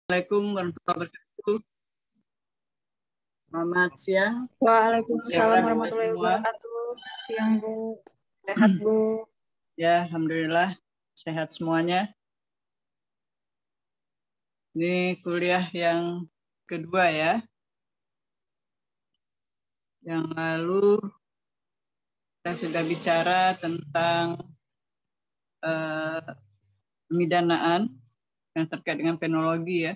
Assalamualaikum warahmatullahi wabarakatuh. Selamat siang. Waalaikumsalam warahmatullahi wabarakatuh. Siang Bu, sehat Bu. Ya, alhamdulillah sehat semuanya. Ini kuliah yang kedua ya. Yang lalu kita sudah bicara tentang pemidanaan yang terkait dengan penologi ya.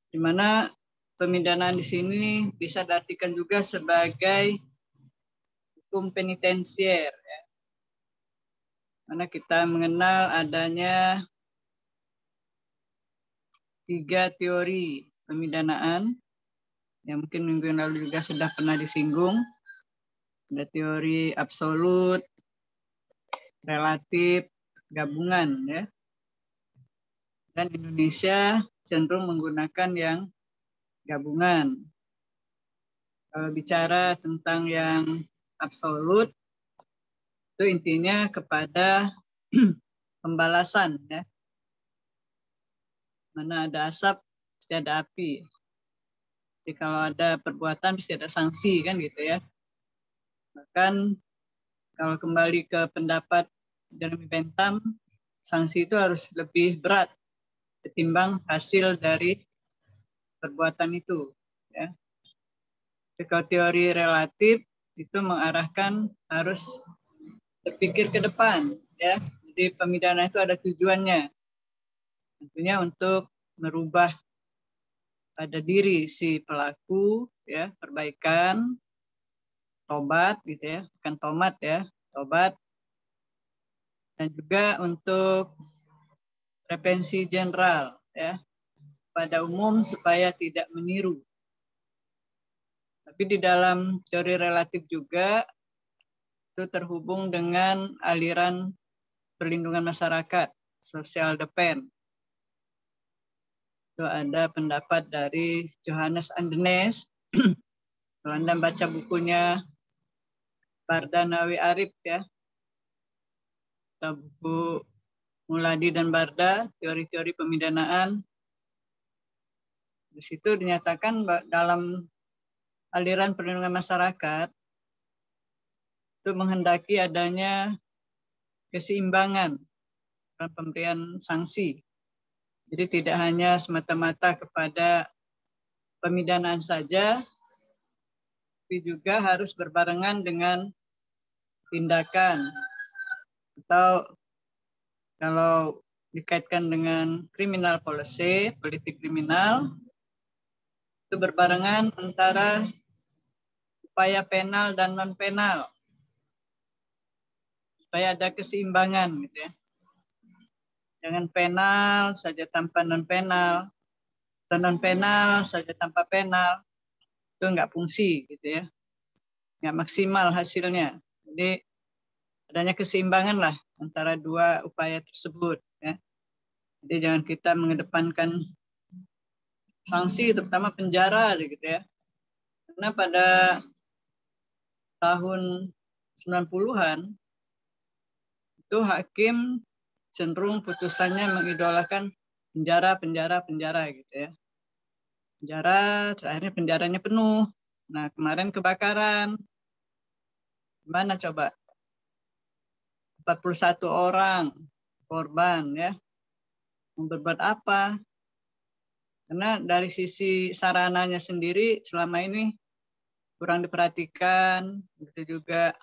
Di mana pemidanaan di sini bisa diartikan juga sebagai hukum penitensier ya. Mana kita mengenal adanya 3 teori pemidanaan yang mungkin minggu yang lalu juga sudah pernah disinggung. Ada teori absolut, relatif, gabungan ya. Dan Indonesia cenderung menggunakan yang gabungan. Kalau bicara tentang yang absolut, itu intinya kepada pembalasan ya. Mana ada asap, pasti ada api. Jadi kalau ada perbuatan pasti ada sanksi kan gitu ya. Bahkan kalau kembali ke pendapat Jeremy Bentham, sanksi itu harus lebih berat ketimbang hasil dari perbuatan itu. Ya. Kalau teori relatif itu mengarahkan harus berpikir ke depan. Ya. Jadi pemidanaan itu ada tujuannya. Tentunya untuk merubah pada diri si pelaku, ya, perbaikan, tobat gitu ya, bukan tomat ya, tobat, dan juga untuk prevensi general ya pada umum supaya tidak meniru. Tapi di dalam teori relatif juga itu terhubung dengan aliran perlindungan masyarakat, social defense. Itu ada pendapat dari Johannes Andenes. Kalau Anda baca bukunya Barda Nawi Arif ya, atau buku Muladi dan Barda, teori-teori pemidanaan. Di situ dinyatakan dalam aliran perlindungan masyarakat itu menghendaki adanya keseimbangan dalam pemberian sanksi. Jadi tidak hanya semata-mata kepada pemidanaan saja, tapi juga harus berbarengan dengan tindakan. Atau kalau dikaitkan dengan criminal policy, politik kriminal, itu berbarengan antara upaya penal dan non-penal. Supaya ada keseimbangan gitu ya. Jangan penal saja tanpa non-penal, atau non-penal saja tanpa penal, itu nggak fungsi gitu ya. Nggak maksimal hasilnya. Jadi adanya keseimbangan lah antara dua upaya tersebut ya. Jadi jangan kita mengedepankan sanksi terutama penjara gitu ya. Karena pada tahun 90-an itu hakim cenderung putusannya mengidolakan penjara gitu ya. Penjara, akhirnya penjaranya penuh. Nah, kemarin kebakaran. Gimana coba? 41 orang korban ya. Mau berbuat apa? Karena dari sisi sarananya sendiri selama ini kurang diperhatikan, begitu juga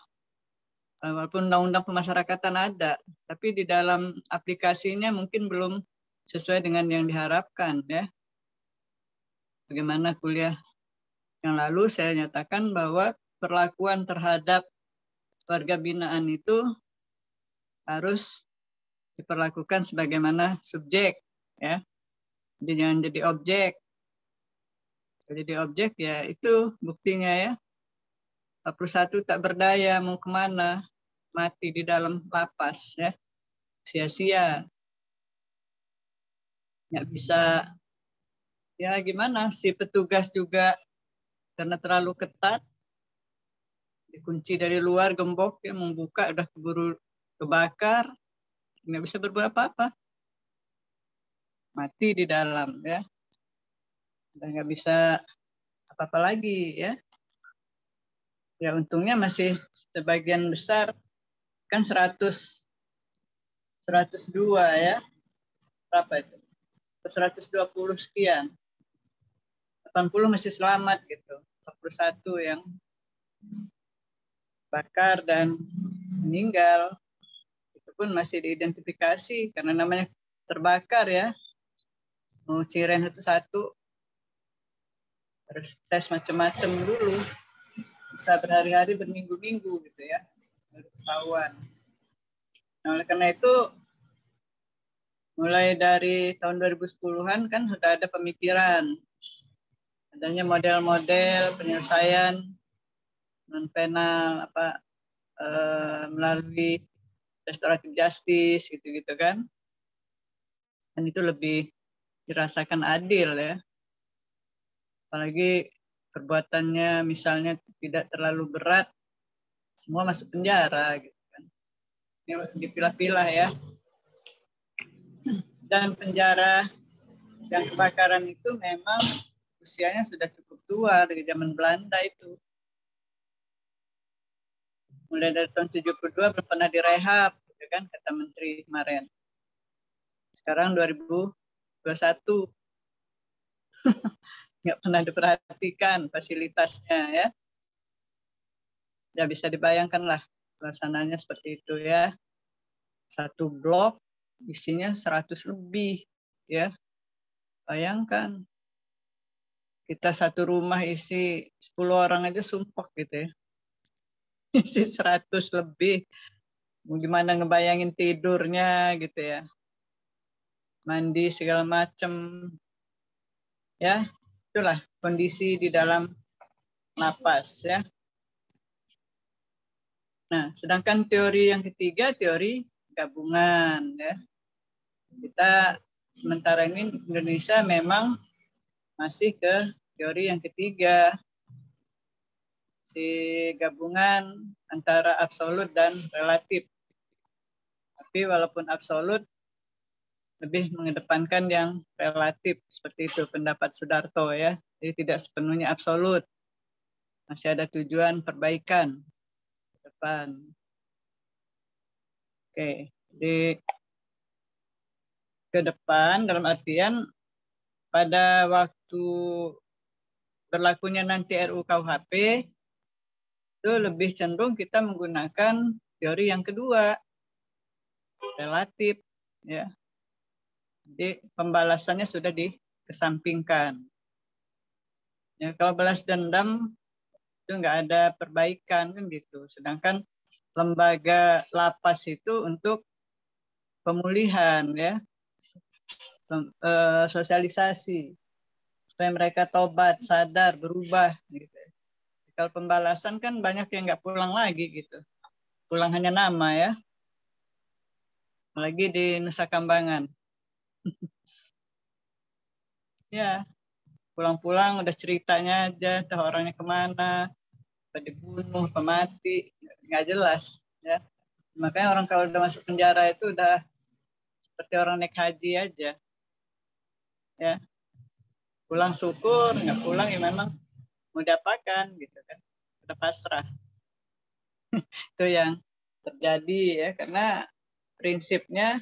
walaupun undang-undang pemasyarakatan ada, tapi di dalam aplikasinya mungkin belum sesuai dengan yang diharapkan ya. Bagaimana kuliah yang lalu saya nyatakan bahwa perlakuan terhadap warga binaan itu harus diperlakukan sebagaimana subjek ya. Jadi jangan jadi objek. Jadi objek ya itu buktinya ya. 41 tak berdaya mau kemana, mati di dalam lapas ya, sia-sia, nggak bisa ya gimana si petugas juga karena terlalu ketat dikunci dari luar gembok ya, membuka udah keburu kebakar, nggak bisa berbuat apa-apa. mati di dalam ya. Udah nggak bisa apa-apa lagi ya. Ya untungnya masih sebagian besar kan 102 ya. Berapa itu? 120 sekian. 80 masih selamat gitu. 41 yang bakar dan meninggal. Itu pun masih diidentifikasi karena namanya terbakar ya. Mau Cireng satu-satu harus tes macam-macam dulu. Bisa berhari-hari, berminggu-minggu gitu ya. Baru ketahuan. Nah, oleh karena itu mulai dari tahun 2010-an kan sudah ada pemikiran adanya model-model penyelesaian non penal melalui restoratif justice gitu-gitu kan. Dan itu lebih dirasakan adil ya. Apalagi perbuatannya misalnya tidak terlalu berat, semua masuk penjara gitu kan. Ini dipilah-pilah ya. Dan penjara yang kebakaran itu memang usianya sudah cukup tua dari zaman Belanda itu. Mulai dari tahun 72 belum pernah direhab, gitu kan, kata Menteri kemarin. Sekarang 2021. Nggak pernah diperhatikan fasilitasnya ya. Ya bisa dibayangkan lah pelaksanaannya seperti itu ya. Satu blok isinya 100 lebih ya. Bayangkan kita satu rumah isi 10 orang aja sumpah gitu ya. Isi 100 lebih. Gimana ngebayangin tidurnya gitu ya. Mandi segala macam. Ya, itulah kondisi di dalam lapas ya. Nah, sedangkan teori yang ketiga teori gabungan ya. Kita sementara ini Indonesia memang masih ke teori yang ketiga. Si gabungan antara absolut dan relatif. Tapi walaupun absolut lebih mengedepankan yang relatif seperti itu pendapat Sudarto ya. Jadi tidak sepenuhnya absolut. Masih ada tujuan perbaikan ke depan. Oke, di ke depan dalam artian pada waktu berlakunya nanti RUU KUHP itu lebih cenderung kita menggunakan teori yang kedua, relatif ya. Jadi pembalasannya sudah dikesampingkan. Ya, kalau balas dendam itu nggak ada perbaikan kan gitu. Sedangkan lembaga lapas itu untuk pemulihan ya, sosialisasi supaya mereka tobat, sadar, berubah gitu. Kalau pembalasan kan banyak yang nggak pulang lagi gitu. Pulang hanya nama ya. Apalagi di Nusa Kambangan. Ya, pulang-pulang udah ceritanya aja, tuh orangnya kemana, apa dibunuh, apa mati, nggak jelas. Ya. Makanya orang kalau udah masuk penjara itu udah seperti orang naik haji aja. Ya, pulang syukur, nggak pulang ya memang mau diapakan gitu kan, udah pasrah. Itu yang terjadi ya, karena prinsipnya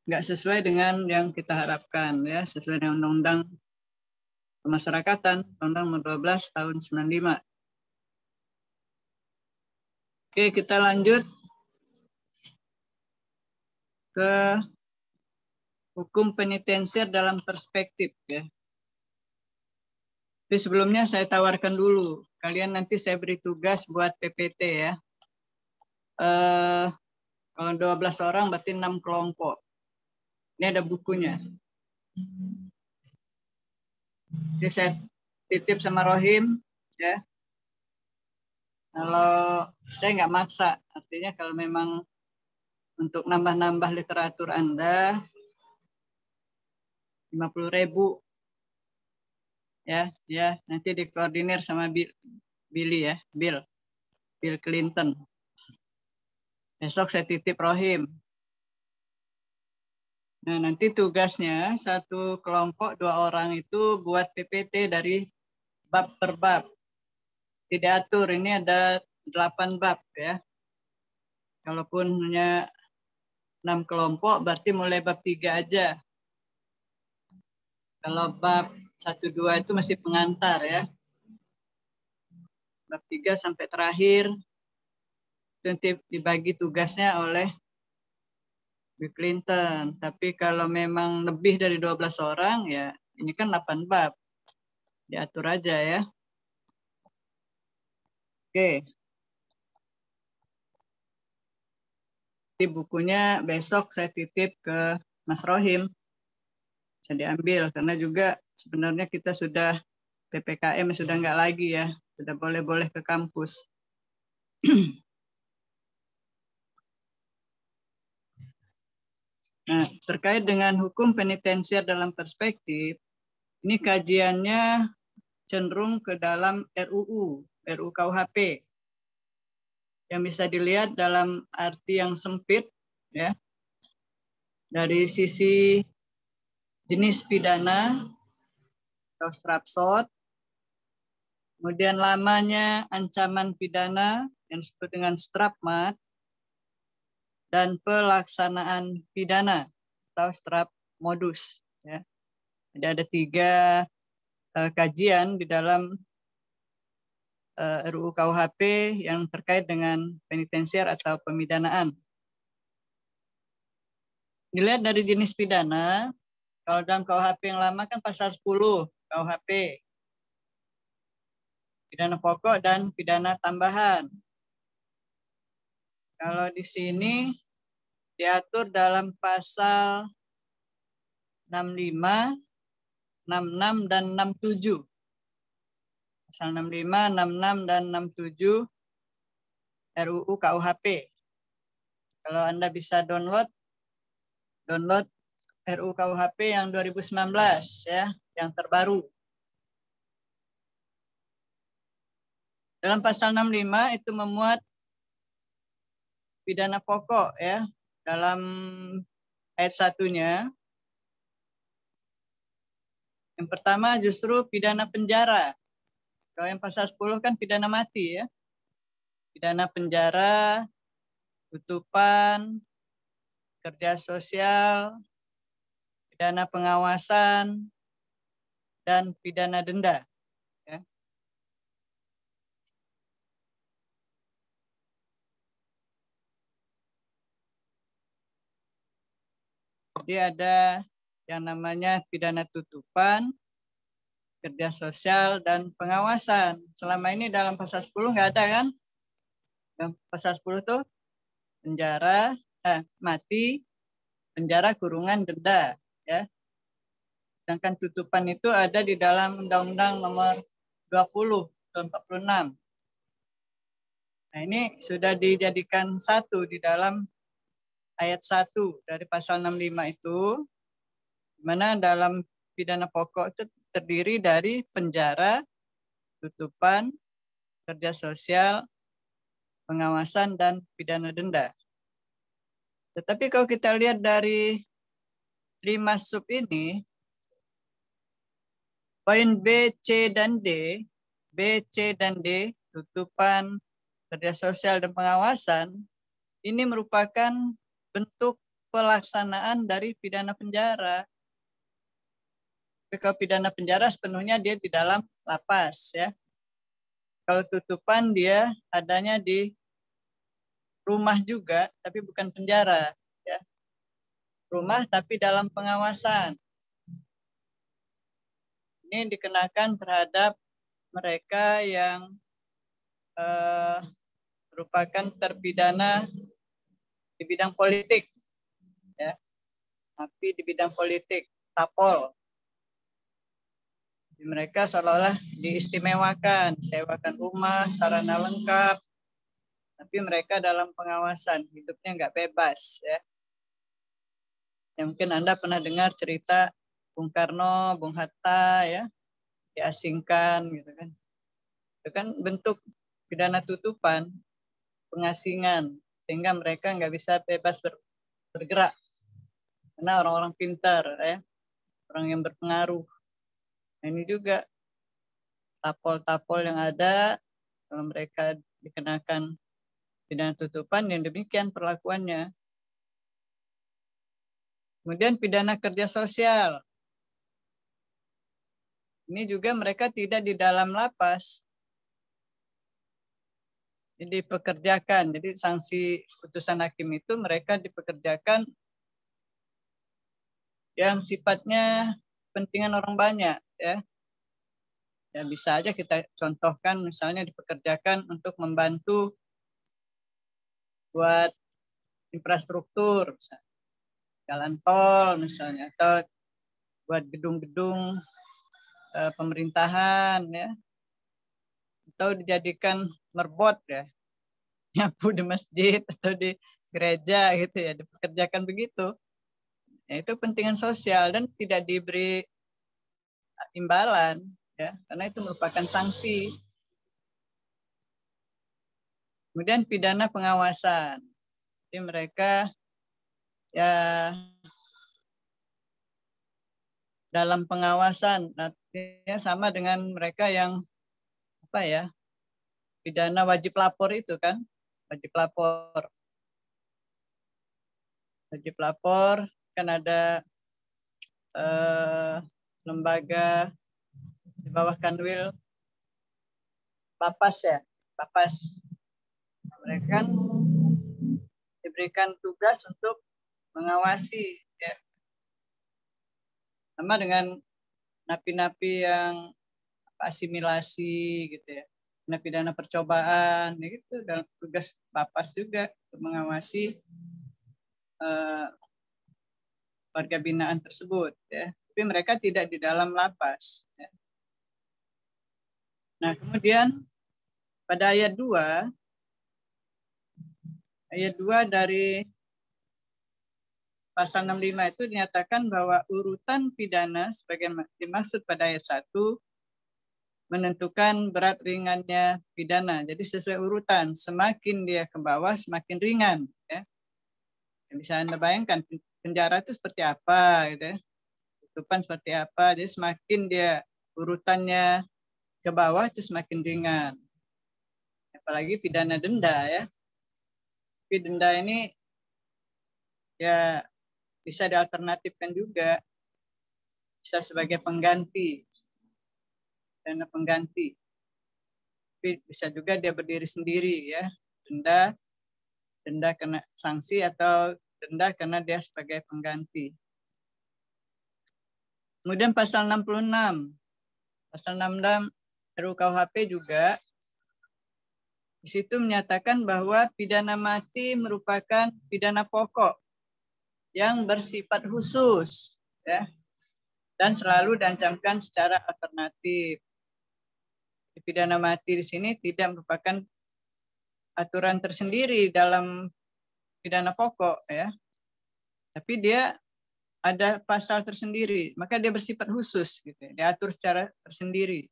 nggak sesuai dengan yang kita harapkan ya, sesuai dengan Undang-Undang Pemasyarakatan, Undang Nomor 12 Tahun 95. Oke, kita lanjut ke hukum penitensier dalam perspektif ya. Tapi sebelumnya saya tawarkan dulu, kalian nanti saya beri tugas buat PPT ya. Kalau 12 orang berarti 6 kelompok. Ini ada bukunya. Jadi saya titip sama Rohim ya. Kalau saya nggak maksa, artinya kalau memang untuk nambah-nambah literatur Anda 50.000 ya nanti dikoordinir sama Billy ya, Bill Clinton. Besok saya titip Rohim. Nah, nanti tugasnya satu kelompok 2 orang itu buat PPT dari bab per bab. Tidak atur, ini ada 8 bab ya. Kalaupun hanya 6 kelompok, berarti mulai bab 3 aja. Kalau bab 1-2 itu masih pengantar ya. Bab 3 sampai terakhir, nanti dibagi tugasnya oleh Bill Clinton. Tapi kalau memang lebih dari 12 orang, ya ini kan 8 bab. Diatur aja ya. Oke. Di bukunya besok saya titip ke Mas Rohim. Bisa diambil, karena juga sebenarnya kita sudah PPKM sudah nggak lagi ya. Sudah boleh-boleh ke kampus. Nah, terkait dengan hukum penitensiar dalam perspektif, ini kajiannya cenderung ke dalam RUU KUHP, yang bisa dilihat dalam arti yang sempit ya, dari sisi jenis pidana atau strafsot, kemudian lamanya ancaman pidana yang disebut dengan strafmat, dan pelaksanaan pidana atau straf modus ya. Jadi ada 3 kajian di dalam RUU KUHP yang terkait dengan penitensiar atau pemidanaan. Dilihat dari jenis pidana, kalau dalam KUHP yang lama kan pasal 10 KUHP, pidana pokok dan pidana tambahan. Kalau di sini diatur dalam pasal 65, 66, dan 67. Pasal 65, 66, dan 67 RUU KUHP. Kalau Anda bisa download RUU KUHP yang 2019 ya, yang terbaru. Dalam pasal 65 itu memuat pidana pokok ya. Dalam ayat 1-nya, yang pertama justru pidana penjara. Kalau yang pasal 10 kan pidana mati ya. Pidana penjara, tutupan, kerja sosial, pidana pengawasan, dan pidana denda. Ya. Jadi ada yang namanya pidana tutupan, kerja sosial, dan pengawasan. Selama ini dalam pasal 10 nggak ada kan? Dalam pasal 10 tuh penjara, mati, penjara, kurungan, denda. Ya. Sedangkan tutupan itu ada di dalam Undang-Undang nomor 20 tahun 46. Nah, ini sudah dijadikan satu di dalam ayat 1 dari pasal 65 itu, di mana dalam pidana pokok itu terdiri dari penjara, tutupan, kerja sosial, pengawasan, dan pidana denda. Tetapi kalau kita lihat dari 5 sub ini, poin B, C, dan D, B, C, dan D, tutupan, kerja sosial, dan pengawasan, ini merupakan bentuk pelaksanaan dari pidana penjara. Tapi kalau pidana penjara sepenuhnya dia di dalam lapas ya. Kalau tutupan dia adanya di rumah juga, tapi bukan penjara ya. Rumah tapi dalam pengawasan. Ini dikenakan terhadap mereka yang merupakan terpidana di bidang politik ya. Tapi di bidang politik, tapol. Mereka seolah-olah diistimewakan, sewakan rumah, sarana lengkap, tapi mereka dalam pengawasan, hidupnya nggak bebas ya. Ya mungkin Anda pernah dengar cerita Bung Karno, Bung Hatta ya, diasingkan gitu kan. Itu kan bentuk pidana tutupan, pengasingan, sehingga mereka nggak bisa bebas bergerak. karena orang-orang pintar, ya, orang yang berpengaruh. Nah, ini juga tapol-tapol yang ada, kalau mereka dikenakan pidana tutupan, yang demikian perlakuannya. Kemudian pidana kerja sosial. Ini juga mereka tidak di dalam lapas. Jadi dipekerjakan. Jadi sanksi putusan hakim itu mereka dipekerjakan yang sifatnya kepentingan orang banyak, ya. Ya bisa aja kita contohkan, misalnya dipekerjakan untuk membantu buat infrastruktur, misalnya jalan tol misalnya, atau buat gedung-gedung pemerintahan, ya, atau dijadikan merbot, ya, nyapu di masjid atau di gereja gitu, ya, dipekerjakan begitu. Ya, itu kepentingan sosial dan tidak diberi imbalan, ya, karena itu merupakan sanksi. Kemudian pidana pengawasan. Jadi mereka ya dalam pengawasan, artinya sama dengan mereka yang apa ya, pidana wajib lapor itu kan, wajib lapor. Wajib lapor kan ada lembaga di bawah Kanwil Papas, ya, Papas. Mereka kan diberikan tugas untuk mengawasi, ya, sama dengan napi-napi yang asimilasi gitu, ya, pidana percobaan, ya, gitu, dalam tugas Papas juga untuk mengawasi warga binaan tersebut, ya. Tapi mereka tidak di dalam lapas, ya. Nah, kemudian pada ayat 2 dari pasal 65 itu dinyatakan bahwa urutan pidana sebagai dimaksud pada ayat 1 menentukan berat ringannya pidana. Jadi sesuai urutan, semakin dia ke bawah semakin ringan, ya. Bisa Anda bayangkan penjara itu seperti apa gitu, ya. Tutupan seperti apa. Jadi semakin dia urutannya ke bawah itu semakin ringan. Apalagi pidana denda, ya. Tapi denda ini ya bisa dialternatifkan juga, bisa sebagai pengganti, dana pengganti. Tapi bisa juga dia berdiri sendiri, ya. Denda kena sanksi atau denda karena dia sebagai pengganti. Kemudian pasal 66. Pasal 66 RUU-KUHP juga di situ menyatakan bahwa pidana mati merupakan pidana pokok yang bersifat khusus, ya, dan selalu diancamkan secara alternatif. Pidana mati di sini tidak merupakan aturan tersendiri dalam pidana pokok, ya, tapi dia ada pasal tersendiri, maka dia bersifat khusus, gitu, diatur secara tersendiri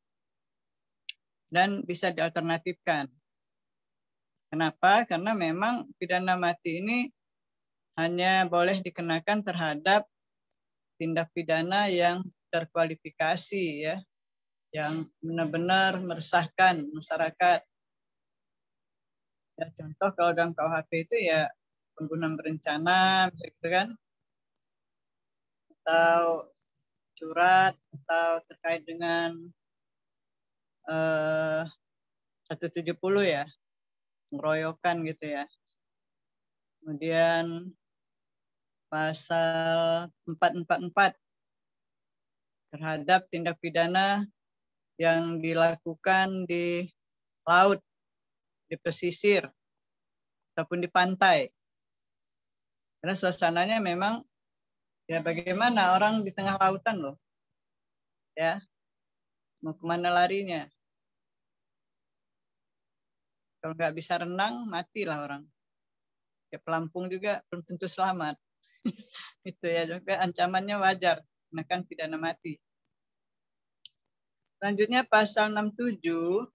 dan bisa dialternatifkan. Kenapa? Karena memang pidana mati ini hanya boleh dikenakan terhadap tindak pidana yang terkualifikasi, ya, yang benar-benar meresahkan masyarakat. Ya, contoh kalau dalam KUHP itu ya pembunuhan berencana, gitu kan, atau curat, atau terkait dengan 170, ya, pengeroyokan gitu, ya. Kemudian pasal 444 terhadap tindak pidana yang dilakukan di laut, di pesisir, ataupun di pantai. Karena suasananya memang ya bagaimana orang di tengah lautan loh, ya, mau kemana larinya? Kalau nggak bisa renang, matilah orang. Ya, pelampung juga belum tentu selamat. Itu ya juga ancamannya wajar, kenakan pidana mati. Selanjutnya pasal 67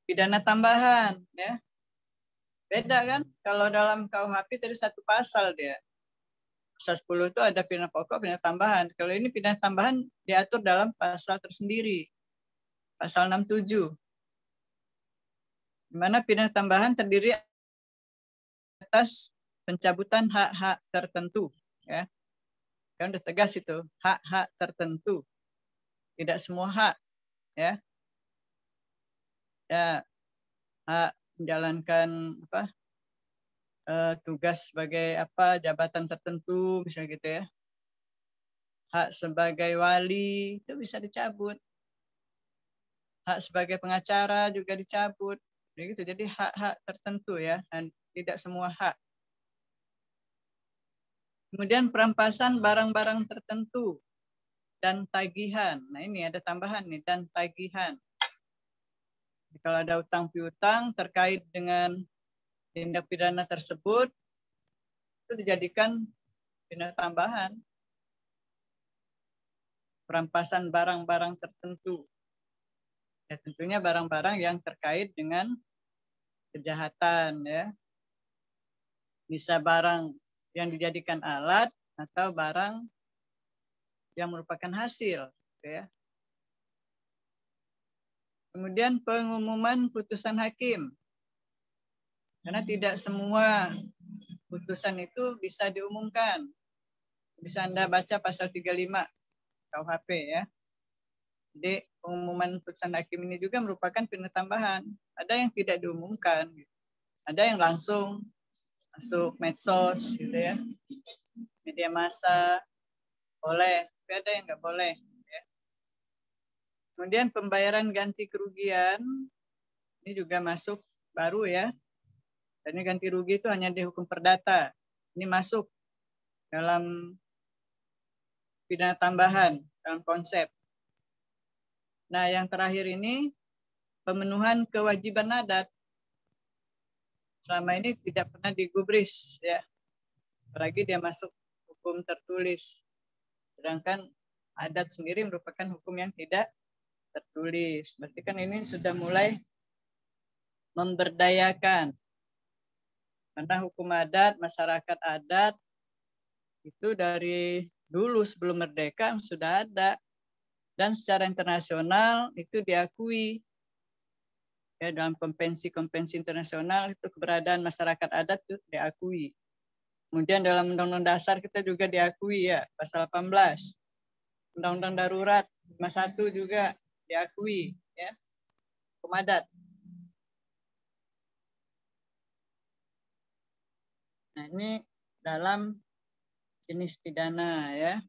pidana tambahan, ya. Beda kan? Kalau dalam KUHP tadi satu pasal dia. pasal 10 itu ada pidana pokok, pidana tambahan. Kalau ini pidana tambahan diatur dalam pasal tersendiri, pasal 67. Di mana pidana tambahan terdiri atas pencabutan hak-hak tertentu, ya. Kan udah tegas itu, hak-hak tertentu. Tidak semua hak, ya. Ya, hak menjalankan tugas sebagai jabatan tertentu, misalnya gitu ya. Hak sebagai wali itu bisa dicabut. Hak sebagai pengacara juga dicabut. Begitu. Jadi hak-hak tertentu ya, dan tidak semua hak. Kemudian perampasan barang-barang tertentu dan tagihan. Nah ini ada tambahan nih, dan tagihan. Jadi, kalau ada utang piutang terkait dengan tindak pidana tersebut, itu dijadikan pidana tambahan. Perampasan barang-barang tertentu. Ya, tentunya barang-barang yang terkait dengan kejahatan, ya. Bisa barang yang dijadikan alat atau barang yang merupakan hasil, ya. Kemudian pengumuman putusan hakim. Karena tidak semua putusan itu bisa diumumkan. Bisa Anda baca pasal 35 KUHP, ya. Jadi pengumuman putusan hakim ini juga merupakan pidana tambahan. Ada yang tidak diumumkan, ada yang langsung masuk medsos, gitu ya, media massa, boleh, tapi ada yang nggak boleh. Ya. Kemudian pembayaran ganti kerugian, ini juga masuk baru ya. Dan ini ganti rugi itu hanya dihukum perdata. Ini masuk dalam pidana tambahan, dalam konsep. Nah, yang terakhir ini pemenuhan kewajiban adat. Selama ini tidak pernah digubris, ya. Apalagi dia masuk hukum tertulis. Sedangkan adat sendiri merupakan hukum yang tidak tertulis. Berarti kan ini sudah mulai memberdayakan. Karena hukum adat, masyarakat adat itu dari dulu sebelum merdeka sudah ada. Dan secara internasional itu diakui. Ya, dalam konvensi-konvensi internasional itu keberadaan masyarakat adat itu diakui. Kemudian dalam Undang-Undang Dasar kita juga diakui ya, pasal 18. Undang-Undang Darurat 51 juga diakui ya, hukum adat. Nah, ini dalam jenis pidana ya,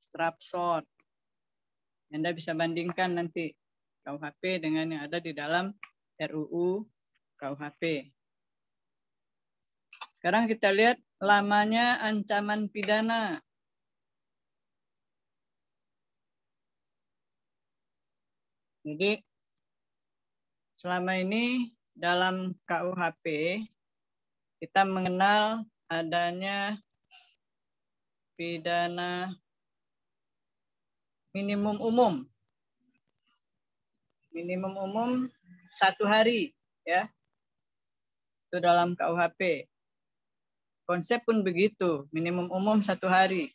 strafsort. Anda bisa bandingkan nanti KUHP dengan yang ada di dalam RUU KUHP. Sekarang kita lihat lamanya ancaman pidana. Jadi selama ini dalam KUHP kita mengenal adanya pidana minimum umum. Minimum umum 1 hari ya. Itu dalam KUHP. Konsep pun begitu, minimum umum 1 hari.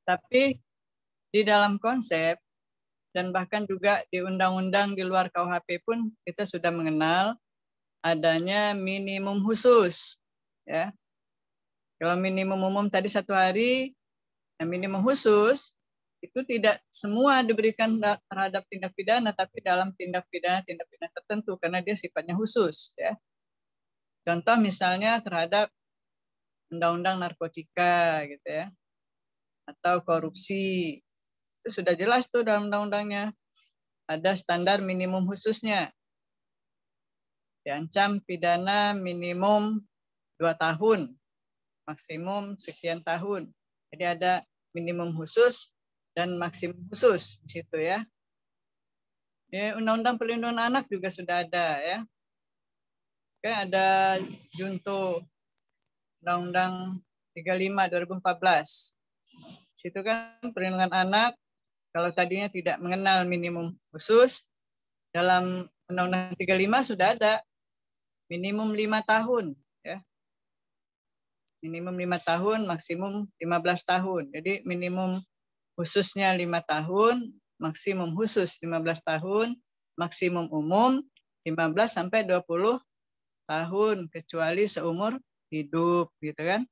Tapi di dalam konsep dan bahkan juga di undang-undang di luar KUHP pun kita sudah mengenal adanya minimum khusus. Ya. Kalau minimum umum tadi 1 hari, nah minimum khusus itu tidak semua diberikan terhadap tindak pidana, tapi dalam tindak pidana tertentu karena dia sifatnya khusus. Ya. Contoh misalnya terhadap undang-undang narkotika gitu ya, atau korupsi. Itu sudah jelas tuh dalam undang-undangnya. Ada standar minimum khususnya. Diancam pidana minimum 2 tahun, maksimum sekian tahun. Jadi ada minimum khusus dan maksimum khusus di situ ya. Di Undang-Undang Perlindungan Anak juga sudah ada ya. Oke, ada junto Undang-Undang 35 2014. Situ kan perlindungan anak kalau tadinya tidak mengenal minimum khusus, dalam Undang-Undang 35 sudah ada minimum 5 tahun ya. Minimum 5 tahun, maksimum 15 tahun. Jadi minimum khususnya 5 tahun, maksimum khusus 15 tahun, maksimum umum 15 sampai 20 tahun, kecuali seumur hidup, gitu kan.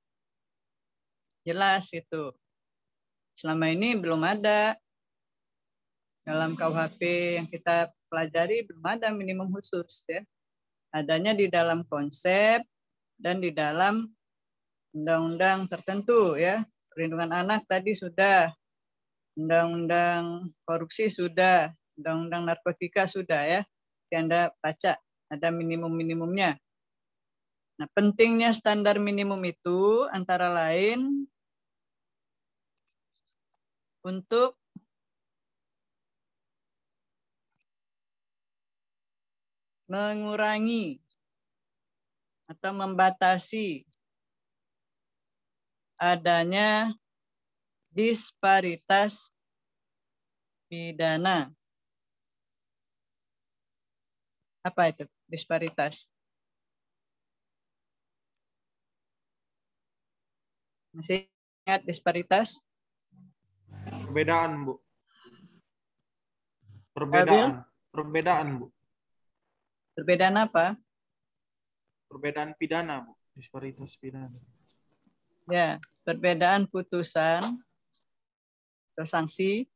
Jelas itu. Selama ini belum ada dalam KUHP yang kita pelajari, belum ada minimum khusus ya. Adanya di dalam konsep dan di dalam undang-undang tertentu ya. Perlindungan anak tadi sudah, undang-undang korupsi sudah, undang-undang narkotika sudah ya. Yang Anda baca ada minimum-minimumnya. Nah, pentingnya standar minimum itu antara lain untuk mengurangi atau membatasi adanya disparitas pidana. Apa itu disparitas? Masih ingat disparitas? Perbedaan, Bu. Abil? Perbedaan, Bu. Perbedaan apa? Perbedaan pidana, Bu. Disparitas pidana. Ya, perbedaan putusan atau sanksi.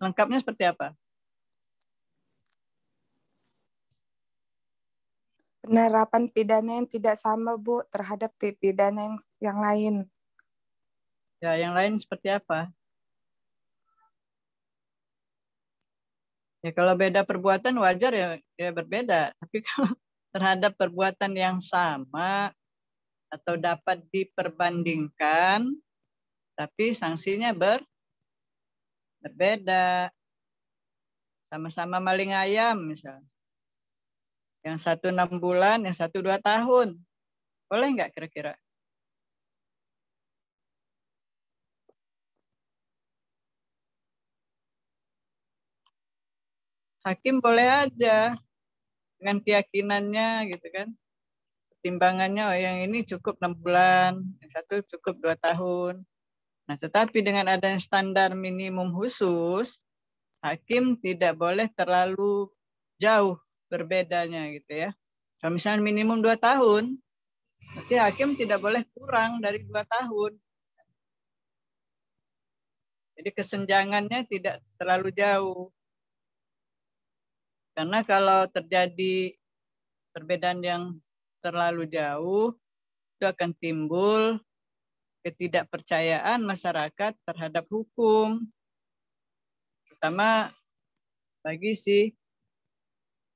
Lengkapnya seperti apa? Penerapan pidana yang tidak sama, Bu, terhadap pidana yang lain. Ya, yang lain seperti apa? Ya, kalau beda perbuatan wajar ya berbeda. Tapi kalau terhadap perbuatan yang sama atau dapat diperbandingkan, tapi sanksinya berbeda. Sama-sama maling ayam misalnya. Yang satu 6 bulan, yang satu 2 tahun. Boleh nggak kira-kira? Hakim boleh aja dengan keyakinannya gitu kan. Pertimbangannya oh yang ini cukup 6 bulan, yang satu cukup 2 tahun. Nah, tetapi dengan adanya standar minimum khusus, hakim tidak boleh terlalu jauh berbedanya gitu ya. Kalau misalnya minimum 2 tahun, berarti hakim tidak boleh kurang dari 2 tahun. Jadi kesenjangannya tidak terlalu jauh. Karena kalau terjadi perbedaan yang terlalu jauh, itu akan timbul ketidakpercayaan masyarakat terhadap hukum. Terutama bagi si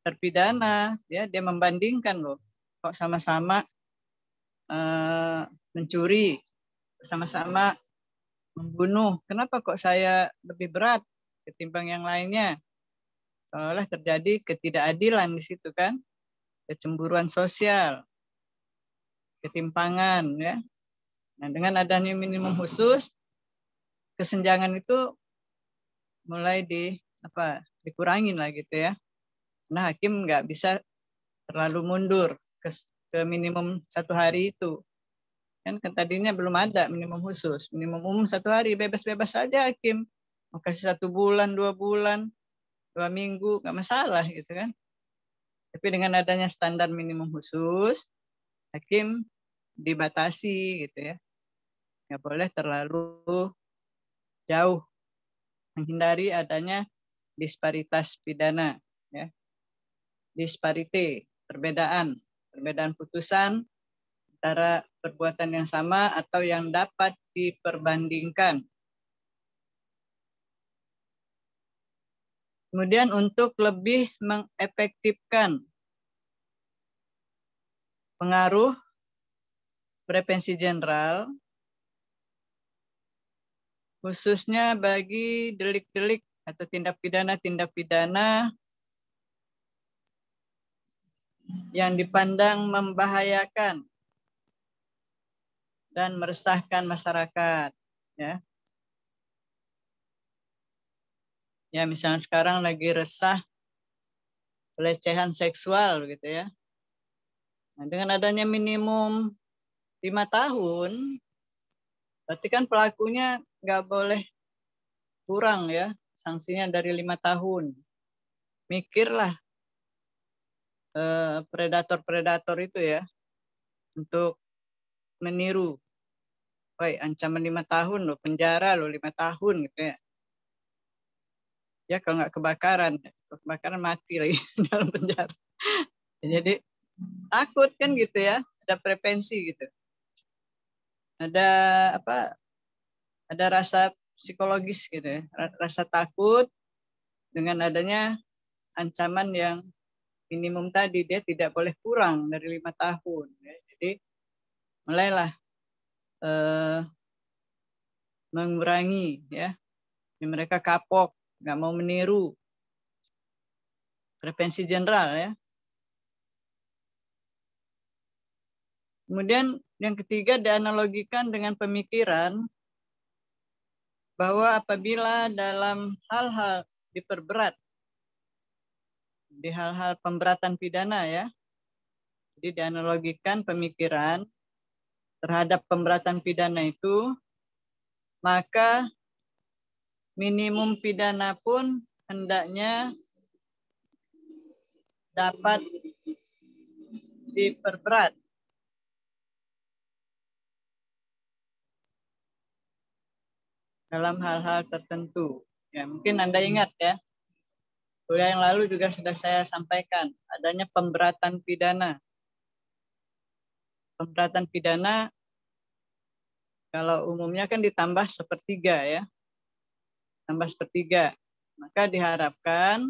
terpidana, ya dia membandingkan loh, kok sama-sama mencuri, sama-sama membunuh, kenapa kok saya lebih berat ketimbang yang lainnya? Seolah terjadi ketidakadilan di situ kan, kecemburuan sosial, ketimpangan ya. Nah, dengan adanya minimum khusus, kesenjangan itu mulai dikurangin lah gitu ya. Nah, hakim nggak bisa terlalu mundur ke minimum 1 hari itu. Kan tadinya belum ada minimum khusus, minimum umum 1 hari, bebas-bebas saja hakim. Mau kasih 1 bulan, 2 bulan, 2 minggu, nggak masalah gitu kan. Tapi dengan adanya standar minimum khusus, hakim dibatasi gitu ya. Nggak boleh terlalu jauh, menghindari adanya disparitas pidana. Ya. Disparite, perbedaan putusan antara perbuatan yang sama atau yang dapat diperbandingkan. Kemudian untuk lebih mengefektifkan pengaruh prevensi general, khususnya bagi delik-delik atau tindak pidana yang dipandang membahayakan dan meresahkan masyarakat. Ya, misalnya sekarang lagi resah pelecehan seksual gitu ya. Nah, dengan adanya minimum 5 tahun, berarti kan pelakunya nggak boleh kurang ya, sanksinya dari 5 tahun. Mikirlah predator-predator itu ya, untuk meniru. Woi, ancaman 5 tahun loh, penjara loh 5 tahun gitu ya. Ya kalau nggak kebakaran mati lagi dalam penjara. Jadi takut kan gitu ya, ada prevensi gitu. Ada apa? Ada rasa psikologis gitu ya, rasa takut dengan adanya ancaman yang minimum tadi, dia tidak boleh kurang dari 5 tahun. Ya. Jadi mulailah mengurangi ya, mereka kapok, nggak mau meniru. Prevensi general ya. Kemudian yang ketiga dianalogikan dengan pemikiran bahwa apabila dalam hal-hal diperberat, di hal-hal pemberatan pidana ya, jadi dianalogikan pemikiran terhadap pemberatan pidana itu, maka minimum pidana pun hendaknya dapat diperberat. Dalam hal-hal tertentu. Ya, mungkin Anda ingat ya, kuliah yang lalu juga sudah saya sampaikan, adanya pemberatan pidana. Pemberatan pidana kalau umumnya kan ditambah 1/3 ya, tambah 1/3. Maka diharapkan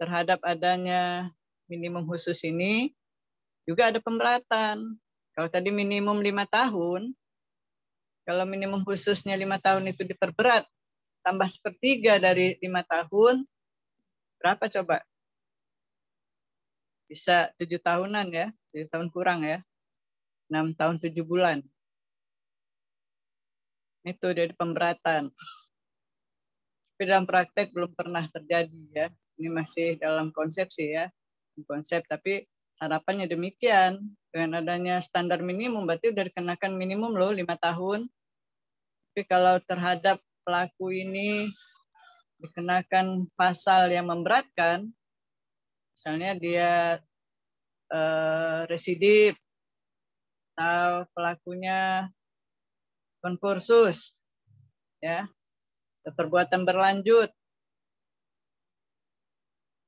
terhadap adanya minimum khusus ini juga ada pemberatan. Kalau tadi minimum 5 tahun, kalau minimum khususnya 5 tahun itu diperberat, tambah 1/3 dari 5 tahun, berapa coba? Bisa 7 tahunan ya, 7 tahun kurang ya, 6 tahun 7 bulan. Itu dari pemberatan. Tapi dalam praktek belum pernah terjadi ya. Ini masih dalam konsepsi ya, konsep. Tapi harapannya demikian. Dengan adanya standar minimum, berarti udah dikenakan minimum loh 5 tahun. Tapi kalau terhadap pelaku ini dikenakan pasal yang memberatkan, misalnya dia residip atau pelakunya konkursus, ya, perbuatan berlanjut,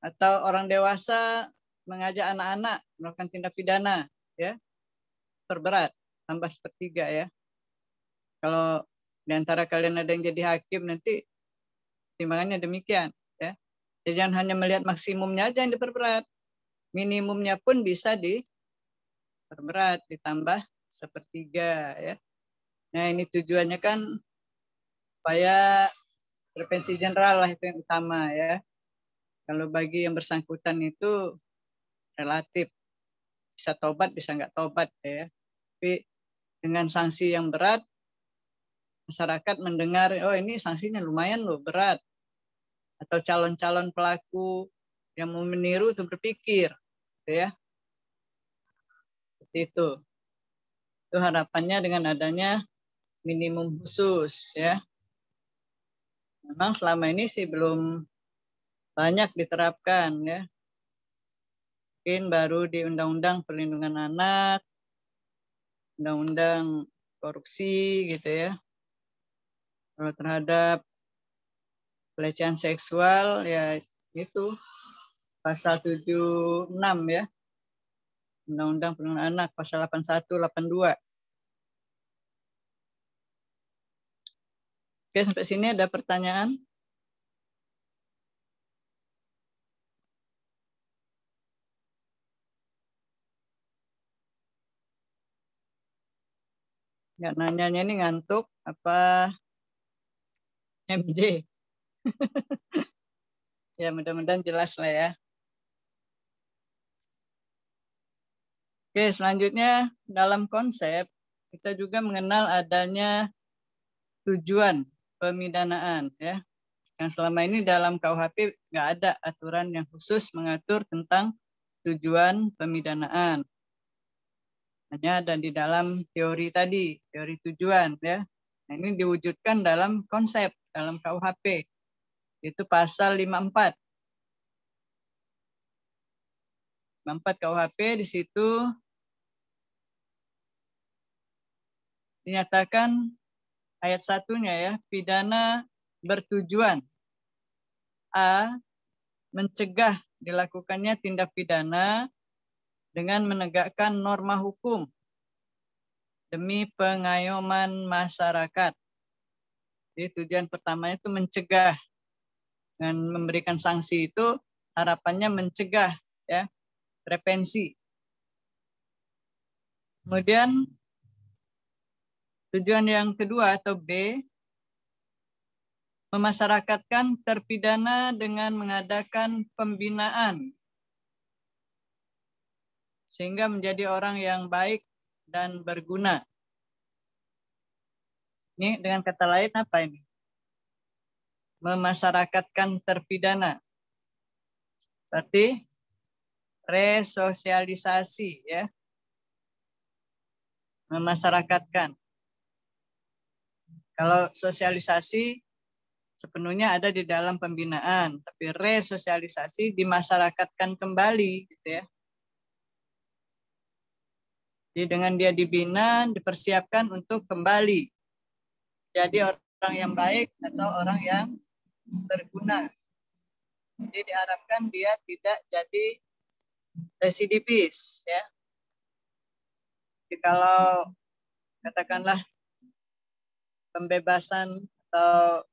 atau orang dewasa mengajak anak-anak melakukan tindak pidana, ya, perberat, tambah 1/3 ya. Kalau di antara kalian ada yang jadi hakim nanti timbangannya demikian, ya. Jadi jangan hanya melihat maksimumnya aja yang diperberat, minimumnya pun bisa diperberat, ditambah 1/3 ya. Nah ini tujuannya kan supaya prevensi general lah itu yang utama ya. Kalau bagi yang bersangkutan itu relatif, bisa tobat bisa nggak tobat ya. Tapi dengan sanksi yang berat, masyarakat mendengar, oh ini sanksinya lumayan loh, berat. Atau calon-calon pelaku yang mau meniru itu berpikir, ya. Seperti itu. Itu harapannya dengan adanya minimum khusus, ya. Memang selama ini sih belum banyak diterapkan, ya. Mungkin baru di Undang-Undang Perlindungan Anak, Undang-Undang Korupsi, gitu ya. Kalau terhadap pelecehan seksual, ya itu pasal 76 ya. Undang-Undang Perlindungan Anak, pasal 81, 82. Oke, sampai sini ada pertanyaan? Nggak nanyanya ini ngantuk apa MJ? Ya mudah-mudahan jelas lah ya. Oke, selanjutnya dalam konsep kita juga mengenal adanya tujuan pemidanaan ya. Yang selama ini dalam KUHP nggak ada aturan yang khusus mengatur tentang tujuan pemidanaan. hanya ada di dalam teori tadi, teori tujuan ya. Nah, ini diwujudkan dalam konsep dalam KUHP. Itu pasal 54. 54 KUHP di situ dinyatakan ayat satunya ya, pidana bertujuan A, mencegah dilakukannya tindak pidana dengan menegakkan norma hukum demi pengayoman masyarakat. Jadi tujuan pertamanya itu mencegah, dan memberikan sanksi itu harapannya mencegah ya, prevensi. Kemudian tujuan yang kedua atau B, memasyarakatkan terpidana dengan mengadakan pembinaan sehingga menjadi orang yang baik dan berguna. Ini dengan kata lain apa ini? Memasyarakatkan terpidana. Berarti resosialisasi ya. Memasyarakatkan. Kalau sosialisasi sepenuhnya ada di dalam pembinaan, tapi resosialisasi dimasyarakatkan kembali gitu ya. Jadi dengan dia dibina, dipersiapkan untuk kembali jadi orang yang baik atau orang yang berguna. Jadi diharapkan dia tidak jadi residivis ya. Jadi kalau katakanlah pembebasan atau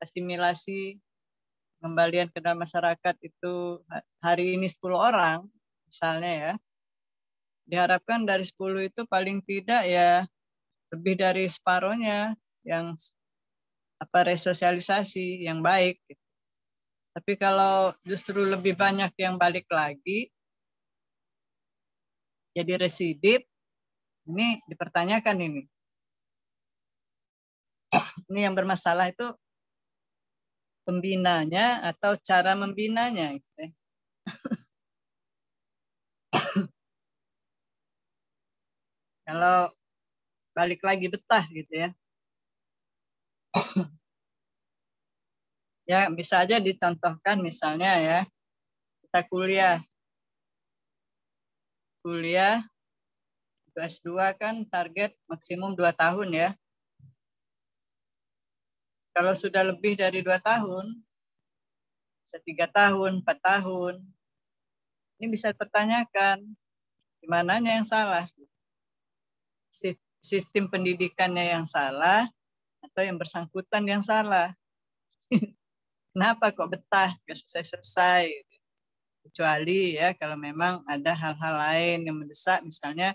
asimilasi kembalian ke dalam masyarakat itu hari ini 10 orang misalnya ya, diharapkan dari 10 itu paling tidak ya lebih dari separuhnya yang resosialisasi yang baik gitu. Tapi kalau justru lebih banyak yang balik lagi jadi residip, ini dipertanyakan ini. Ini yang bermasalah itu pembinanya atau cara membinanya gitu ya. Kalau balik lagi betah gitu ya. Ya bisa aja dicontohkan misalnya ya, kita kuliah S2 kan target maksimum 2 tahun ya. Kalau sudah lebih dari 2 tahun, bisa 3 tahun, 4 tahun, ini bisa dipertanyakan di mananya yang salah. Sistem pendidikannya yang salah atau yang bersangkutan yang salah. Kenapa kok betah, gak selesai-selesai? Kecuali ya kalau memang ada hal-hal lain yang mendesak, misalnya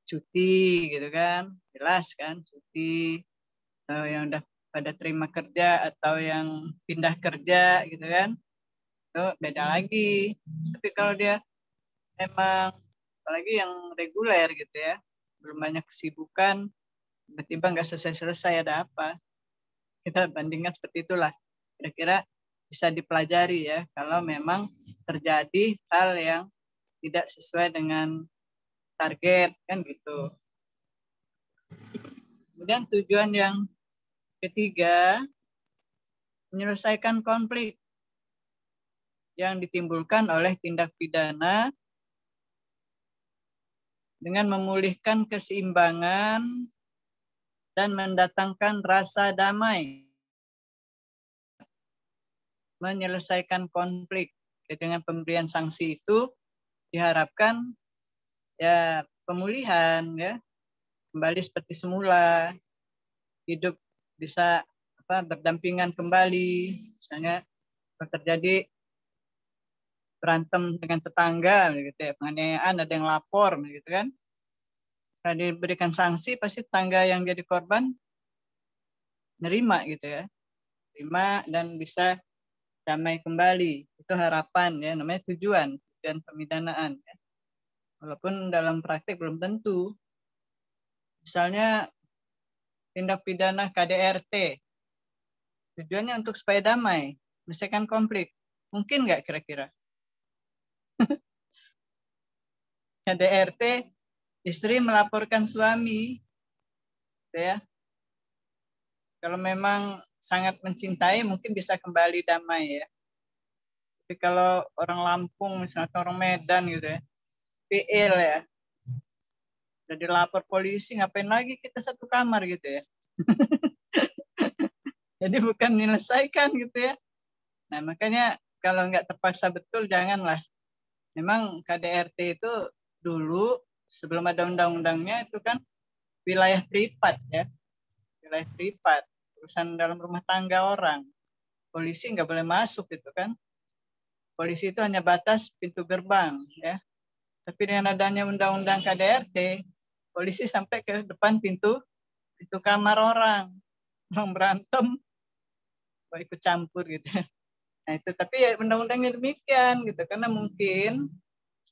cuti gitu kan, jelas kan cuti, atau yang udah pada terima kerja atau yang pindah kerja gitu kan, itu beda lagi. Tapi kalau dia memang apalagi yang reguler gitu ya, belum banyak kesibukan, tiba-tiba nggak selesai-selesai, ada apa? Kita bandingkan seperti itulah. Kira-kira bisa dipelajari ya kalau memang terjadi hal yang tidak sesuai dengan target kan gitu. Kemudian tujuan yang ketiga, menyelesaikan konflik yang ditimbulkan oleh tindak pidana dengan memulihkan keseimbangan dan mendatangkan rasa damai. Menyelesaikan konflik dengan pemberian sanksi itu diharapkan ya pemulihan ya, kembali seperti semula, hidup bisa berdampingan kembali. Misalnya terjadi berantem dengan tetangga gitu ya, penganiayaan, ada yang lapor gitu kan. Kalau diberikan sanksi pasti tetangga yang jadi korban nerima gitu ya. Terima dan bisa damai kembali. Itu harapan ya, namanya tujuan pemidanaan ya. Walaupun dalam praktik belum tentu. Misalnya tindak pidana KDRT, tujuannya untuk supaya damai, menyelesaikan konflik. Mungkin nggak kira-kira? KDRT istri melaporkan suami, gitu ya. Kalau memang sangat mencintai, mungkin bisa kembali damai ya. Tapi kalau orang Lampung, misalnya orang Medan gitu ya, PL ya, jadi lapor polisi, ngapain lagi kita satu kamar gitu ya. Jadi bukan menyelesaikan gitu ya. Nah makanya kalau nggak terpaksa betul, janganlah. Memang KDRT itu dulu sebelum ada undang-undangnya itu kan wilayah privat ya, wilayah privat, urusan dalam rumah tangga orang. Polisi nggak boleh masuk gitu kan. Polisi itu hanya batas pintu gerbang ya. Tapi dengan adanya undang-undang KDRT, polisi sampai ke depan pintu kamar orang berantem, ikut campur gitu. Nah itu, tapi ya undang-undangnya demikian gitu, karena mungkin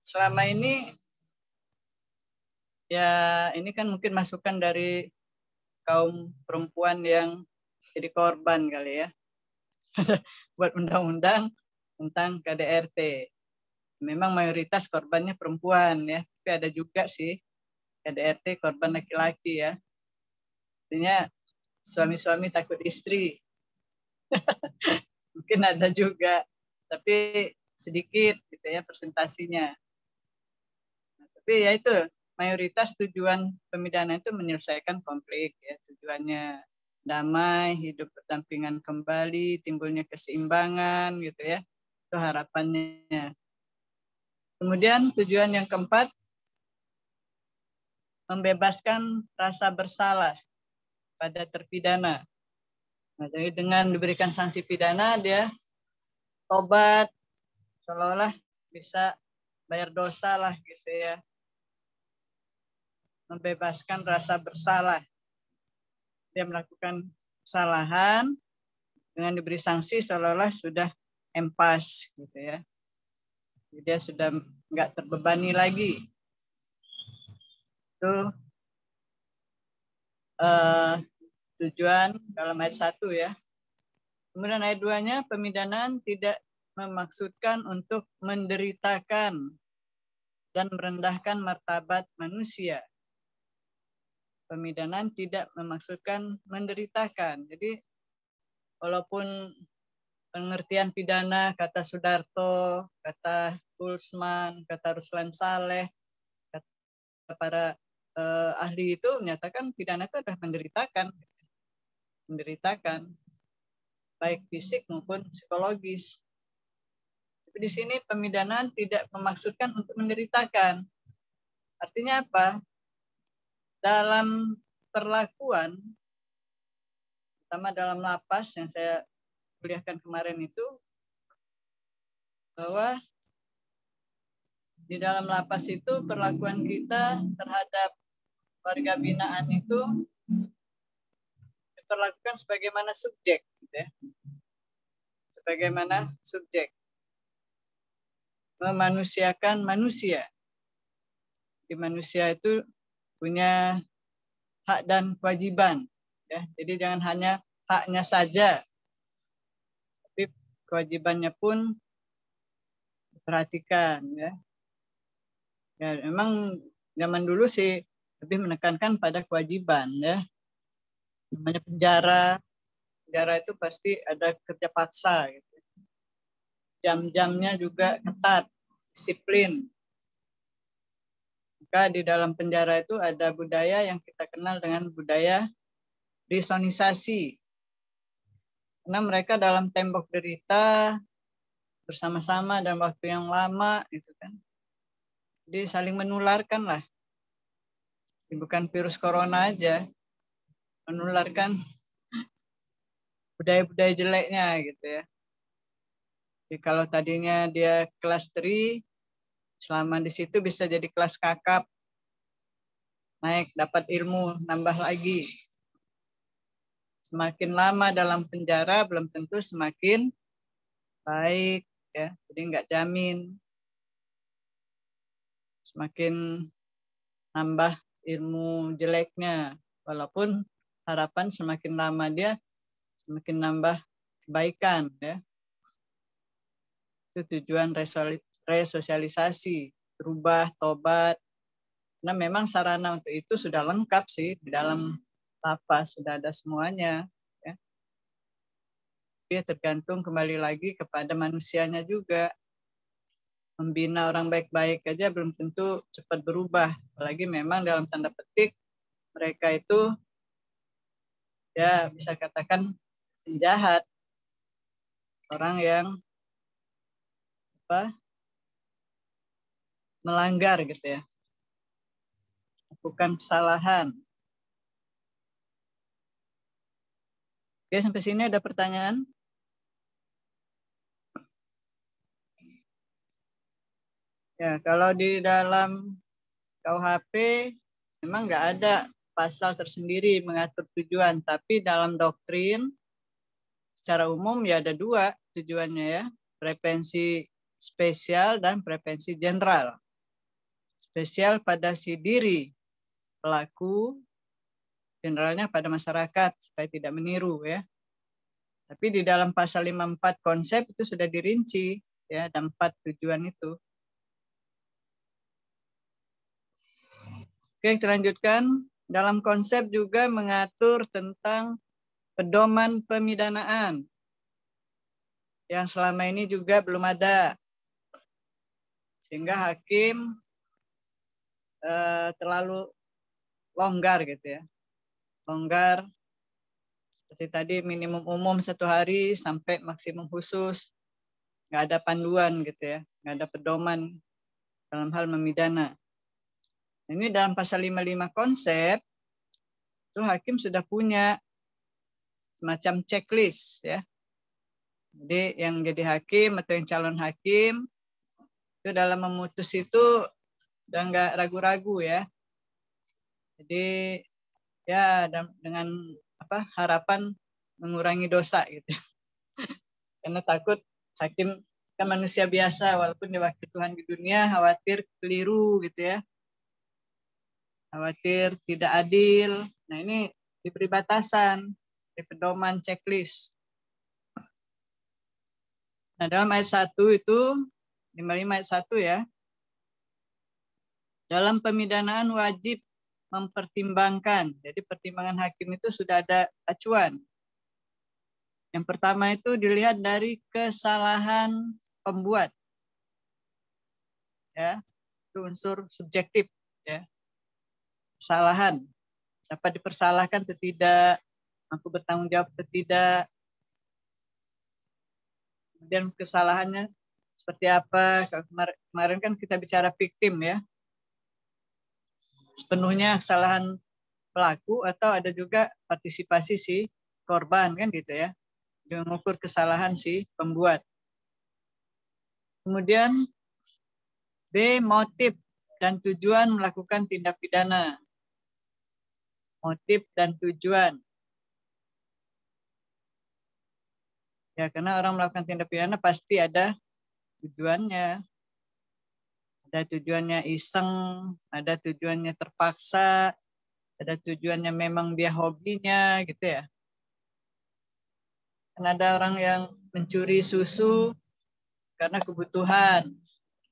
selama ini ya ini kan mungkin masukan dari kaum perempuan yang jadi korban kali ya buat undang-undang tentang KDRT. Memang mayoritas korbannya perempuan ya, tapi ada juga sih KDRT korban laki-laki ya. Artinya suami-suami takut istri. Mungkin ada juga, tapi sedikit gitu ya persentasinya. Nah, tapi ya itu, mayoritas tujuan pemidanaan itu menyelesaikan konflik ya, tujuannya damai, hidup berdampingan kembali, timbulnya keseimbangan gitu ya. Itu harapannya. Kemudian tujuan yang keempat, membebaskan rasa bersalah pada terpidana. Nah, jadi dengan diberikan sanksi pidana, dia tobat, seolah-olah bisa bayar dosa lah gitu ya. Membebaskan rasa bersalah. Dia melakukan kesalahan, dengan diberi sanksi seolah-olah sudah empas gitu ya. Jadi dia sudah nggak terbebani lagi. Itu tujuan dalam ayat 1 ya. Kemudian ayat 2-nya, pemidanaan tidak memaksudkan untuk menderitakan dan merendahkan martabat manusia. Pemidanaan tidak memaksudkan menderitakan. Jadi walaupun pengertian pidana kata Sudarto, kata Ulsman, kata Ruslan Saleh, kata para ahli itu menyatakan pidana itu adalah menderitakan, baik fisik maupun psikologis. Tapi di sini pemidanaan tidak memaksudkan untuk menderitakan. Artinya apa? Dalam perlakuan, terutama dalam lapas yang saya kuliahkan kemarin itu, bahwa di dalam lapas itu perlakuan kita terhadap warga binaan itu diperlakukan sebagaimana subjek, gitu ya. Sebagaimana subjek, memanusiakan manusia. Di manusia itu punya hak dan kewajiban, ya. Jadi jangan hanya haknya saja, tapi kewajibannya pun diperhatikan, ya. Ya, memang zaman dulu sih lebih menekankan pada kewajiban, ya. Namanya penjara itu pasti ada kerja paksa, gitu. Jam-jamnya juga ketat, disiplin. Maka di dalam penjara itu ada budaya yang kita kenal dengan budaya risonisasi. Karena mereka dalam tembok derita bersama-sama dalam waktu yang lama, gitu kan. Jadi saling menularkan lah. Bukan virus corona aja, menularkan budaya-budaya jeleknya gitu ya. Jadi kalau tadinya dia kelas 3, selama di situ bisa jadi kelas kakap, naik dapat ilmu, nambah lagi. Semakin lama dalam penjara belum tentu semakin baik ya. Jadi nggak jamin. Semakin nambah ilmu jeleknya, walaupun harapan semakin lama dia semakin nambah kebaikan ya. Itu tujuan resosialisasi, berubah, tobat, Nah, memang sarana untuk itu sudah lengkap sih di dalam lapas, sudah ada semuanya. Ya. Tapi tergantung kembali lagi kepada manusianya juga. Membina orang baik-baik aja belum tentu cepat berubah. Apalagi memang dalam tanda petik mereka itu ya bisa katakan penjahat. Orang yang melanggar gitu ya. Bukan kesalahan. Oke, sampai sini ada pertanyaan? Ya, kalau di dalam KUHP memang nggak ada pasal tersendiri mengatur tujuan, tapi dalam doktrin secara umum ya ada dua tujuannya ya, prevensi spesial dan prevensi general. Spesial pada si diri pelaku, generalnya pada masyarakat supaya tidak meniru ya. Tapi di dalam pasal 54 konsep itu sudah dirinci ya, ada 4 tujuan itu. Oke, kita lanjutkan. Dalam konsep juga mengatur tentang pedoman pemidanaan yang selama ini juga belum ada. Sehingga hakim terlalu longgar gitu ya. Longgar seperti tadi minimum umum 1 hari sampai maksimum khusus. Nggak ada panduan gitu ya. Nggak ada pedoman dalam hal memidana. Ini dalam pasal 55 konsep, itu hakim sudah punya semacam checklist ya. Jadi yang jadi hakim atau yang calon hakim itu dalam memutus itu udah nggak ragu-ragu ya. Jadi ya dengan harapan mengurangi dosa gitu. Karena takut hakim kan manusia biasa walaupun diwakil Tuhan di dunia khawatir keliru gitu ya. Khawatir tidak adil. Nah ini diberi batasan, di pedoman checklist. Nah dalam ayat 1 itu, 55 ayat 1 ya, dalam pemidanaan wajib mempertimbangkan. Jadi pertimbangan hakim itu sudah ada acuan. Yang pertama itu dilihat dari kesalahan pembuat. Ya, itu unsur subjektif ya. Kesalahan dapat dipersalahkan atau tidak, mampu bertanggung jawab atau tidak. Kemudian kesalahannya seperti apa? Kemarin kan kita bicara victim ya. Sepenuhnya kesalahan pelaku atau ada juga partisipasi si korban kan gitu ya. Dia mengukur kesalahan si pembuat. Kemudian B, motif dan tujuan melakukan tindak pidana. Motif dan tujuan. Ya, karena orang melakukan tindak pidana pasti ada tujuannya. Ada tujuannya iseng, ada tujuannya terpaksa, ada tujuannya memang dia hobinya gitu ya. Kan ada orang yang mencuri susu karena kebutuhan,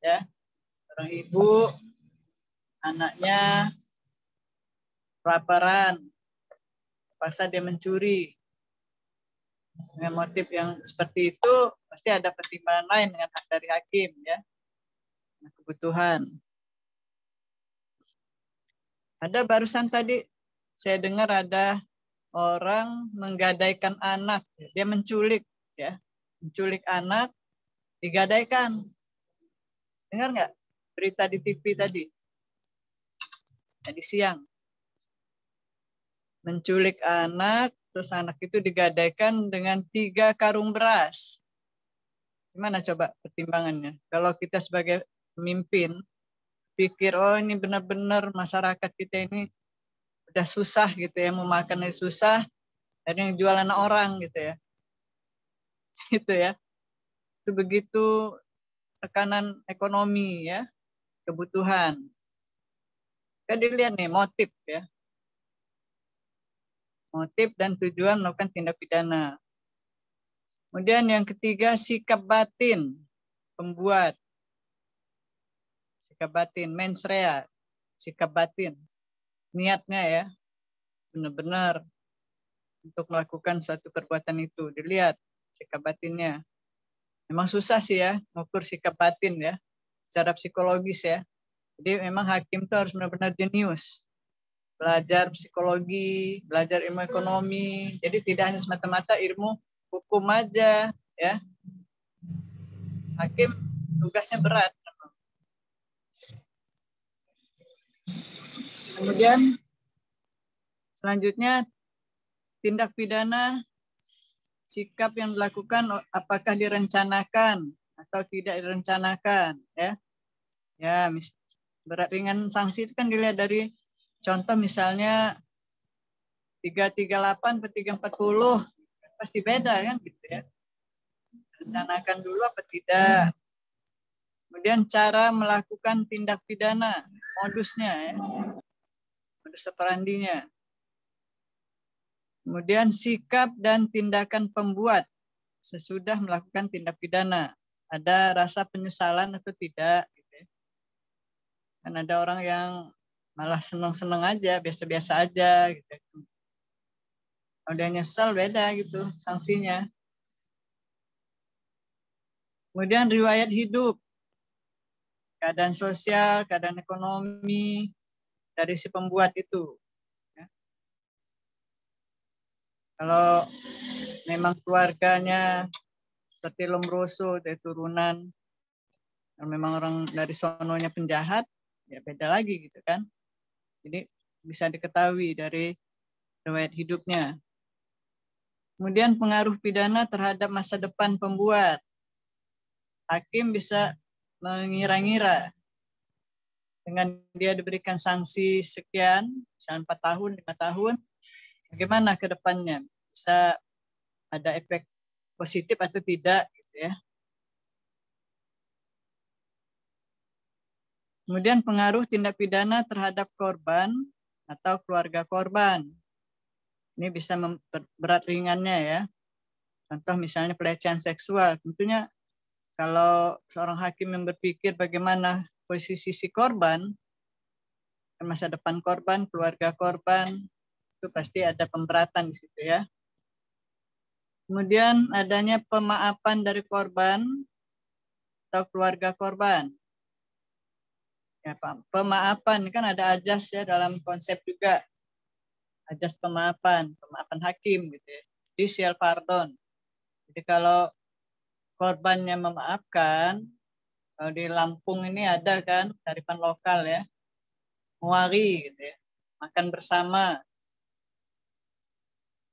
ya. Orang ibu, anaknya kelaparan, terpaksa dia mencuri. Dengan motif yang seperti itu, pasti ada pertimbangan lain dengan hak dari hakim, ya. Kebutuhan. Ada barusan tadi saya dengar ada orang menggadaikan anak, dia menculik, ya, menculik anak, digadaikan. Dengar nggak berita di TV tadi? Tadi siang. Menculik anak, terus anak itu digadaikan dengan 3 karung beras. Gimana coba pertimbangannya? Kalau kita sebagai pemimpin, pikir, oh ini benar-benar masyarakat kita ini udah susah gitu ya, mau makan aja susah, dan yang jualan orang gitu ya. Gitu ya. Itu begitu tekanan ekonomi ya, kebutuhan. Kan dilihat nih motif ya. Motif dan tujuan melakukan tindak pidana. Kemudian yang ketiga, sikap batin pembuat. Sikap batin, mens rea. sikap batin, niatnya ya, benar-benar untuk melakukan suatu perbuatan itu, dilihat sikap batinnya. Memang susah sih ya, mengukur sikap batin ya, secara psikologis ya. Jadi memang hakim itu harus benar-benar jenius, belajar psikologi, belajar ilmu ekonomi. Jadi tidak hanya semata-mata ilmu hukum aja ya. Hakim tugasnya berat. Kemudian selanjutnya tindak pidana, sikap yang dilakukan apakah direncanakan atau tidak direncanakan ya. Ya, berat ringan sanksi itu kan dilihat dari contoh misalnya 338 per 340 pasti beda kan gitu ya. Rencanakan dulu apa tidak. Kemudian cara melakukan tindak pidana, modusnya ya. Modus operandinya. Kemudian sikap dan tindakan pembuat sesudah melakukan tindak pidana. Ada rasa penyesalan atau tidak. Gitu ya. Kan ada orang yang malah seneng-seneng aja, biasa-biasa aja. Gitu. Kalau dia nyesal beda gitu sanksinya. Kemudian riwayat hidup, keadaan sosial, keadaan ekonomi dari si pembuat itu. Kalau memang keluarganya seperti Lombroso dari turunan, kalau memang orang dari sononya penjahat, ya beda lagi gitu kan. Jadi bisa diketahui dari riwayat hidupnya. Kemudian pengaruh pidana terhadap masa depan pembuat. Hakim bisa mengira-ngira dengan dia diberikan sanksi sekian, misalnya 4 tahun, 5 tahun, bagaimana ke depannya? Bisa ada efek positif atau tidak gitu ya. Kemudian pengaruh tindak pidana terhadap korban atau keluarga korban. Ini bisa berat ringannya ya. Contoh misalnya pelecehan seksual. Tentunya kalau seorang hakim yang berpikir bagaimana posisi si korban, masa depan korban, keluarga korban, itu pasti ada pemberatan di situ ya. Kemudian adanya pemaafan dari korban atau keluarga korban. Ya, pemaafan kan ada ajas ya dalam konsep juga. Ajas pemaafan hakim gitu ya. Judicial pardon. Jadi kalau korbannya memaafkan, kalau di Lampung ini ada kan kearifan lokal ya. Muari gitu ya. Makan bersama.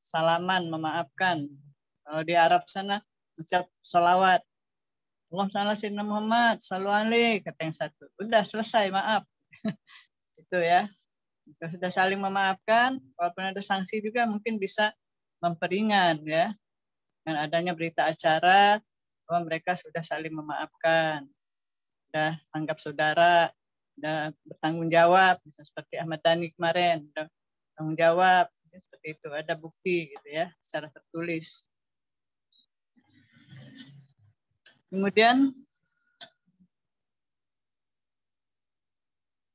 Salaman, memaafkan. Kalau di Arab sana ucap salawat. Allah salah Sayyidina Muhammad, salu alaih, kata yang satu. Udah selesai, maaf. Itu ya. Jika sudah saling memaafkan, walaupun ada sanksi juga mungkin bisa memperingan ya. Dengan adanya berita acara bahwa mereka sudah saling memaafkan. Sudah anggap saudara, sudah bertanggung jawab, bisa seperti Ahmad Dhani kemarin, sudah bertanggung jawab, seperti itu. Ada bukti gitu ya, secara tertulis. Kemudian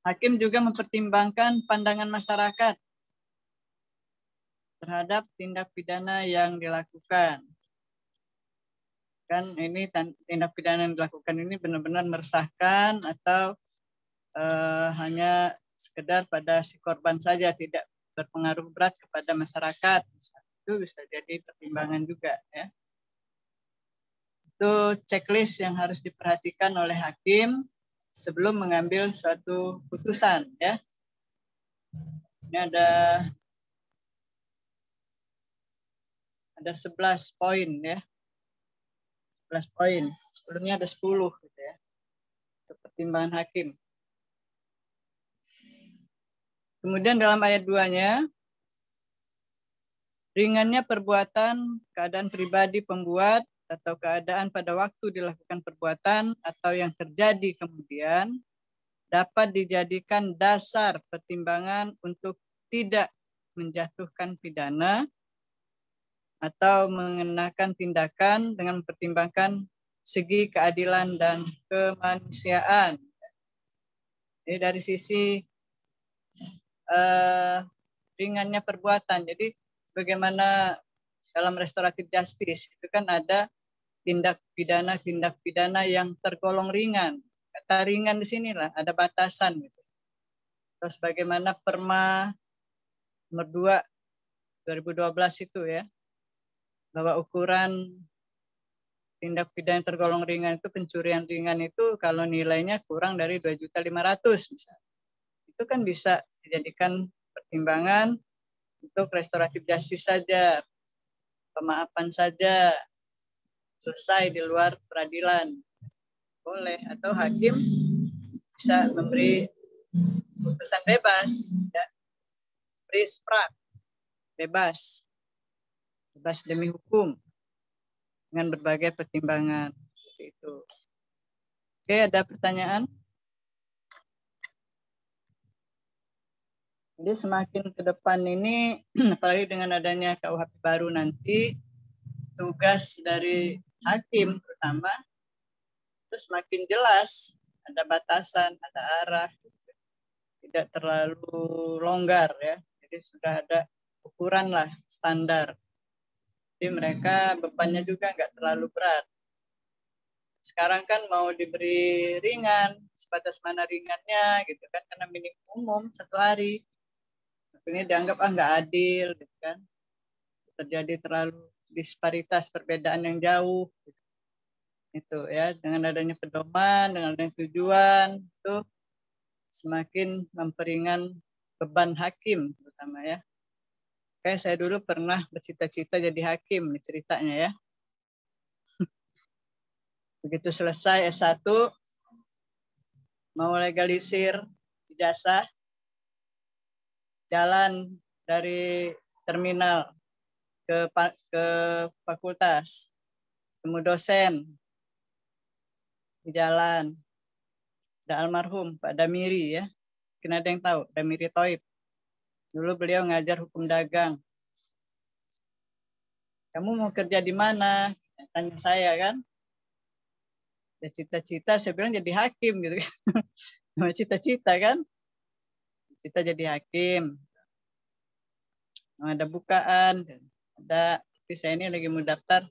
hakim juga mempertimbangkan pandangan masyarakat terhadap tindak pidana yang dilakukan. Kan ini tindak pidana yang dilakukan ini benar-benar meresahkan atau hanya sekedar pada si korban saja, tidak berpengaruh berat kepada masyarakat. Itu bisa jadi pertimbangan juga ya. Itu checklist yang harus diperhatikan oleh hakim sebelum mengambil suatu putusan ya. Ini ada 11 poin ya. 11 poin. Sebelumnya ada 10 gitu ya. Untuk pertimbangan hakim. Kemudian dalam ayat 2-nya, ringannya perbuatan, keadaan pribadi pembuat, atau keadaan pada waktu dilakukan perbuatan atau yang terjadi kemudian dapat dijadikan dasar pertimbangan untuk tidak menjatuhkan pidana atau mengenakan tindakan dengan mempertimbangkan segi keadilan dan kemanusiaan. Jadi dari sisi ringannya perbuatan. Jadi bagaimana dalam restoratif justice itu kan ada tindak pidana yang tergolong ringan. Kata ringan di sinilah ada batasan gitu. Terus bagaimana Perma nomor 2 2012 itu ya, bahwa ukuran tindak pidana yang tergolong ringan itu pencurian ringan itu kalau nilainya kurang dari 2.500.000 misalnya. Itu kan bisa dijadikan pertimbangan untuk restoratif justice saja, pemaafan saja, selesai di luar peradilan. Boleh, atau hakim bisa memberi putusan bebas, ya. Free sprak, bebas demi hukum dengan berbagai pertimbangan. Seperti itu. Oke, ada pertanyaan? Jadi semakin ke depan ini, apalagi dengan adanya KUHP baru nanti, tugas dari hakim terutama, terus semakin jelas, ada batasan, ada arah, tidak terlalu longgar ya. Jadi sudah ada ukuran lah, standar. Jadi mereka bebannya juga nggak terlalu berat. Sekarang kan mau diberi ringan, sebatas mana ringannya gitu kan, karena minimum umum 1 hari. Ini dianggap nggak adil gitu kan. Terjadi terlalu disparitas, perbedaan yang jauh gitu. Itu ya, dengan adanya pedoman, dengan adanya tujuan itu semakin memperingan beban hakim terutama ya. Kayak saya dulu pernah bercita-cita jadi hakim nih ceritanya ya. Begitu selesai S1 mau legalisir ijazah, jalan dari terminal ke fakultas, ketemu dosen di jalan, ada almarhum Pak Damiri ya, mungkin ada yang tahu, Damiri Thoib. Dulu beliau ngajar hukum dagang. Kamu mau kerja di mana? Tanya saya kan. Ya cita-cita, saya bilang jadi hakim gitu kan. Cita-cita kan. Cita jadi hakim. Ada bukaan, ada, tapi saya ini lagi mau daftar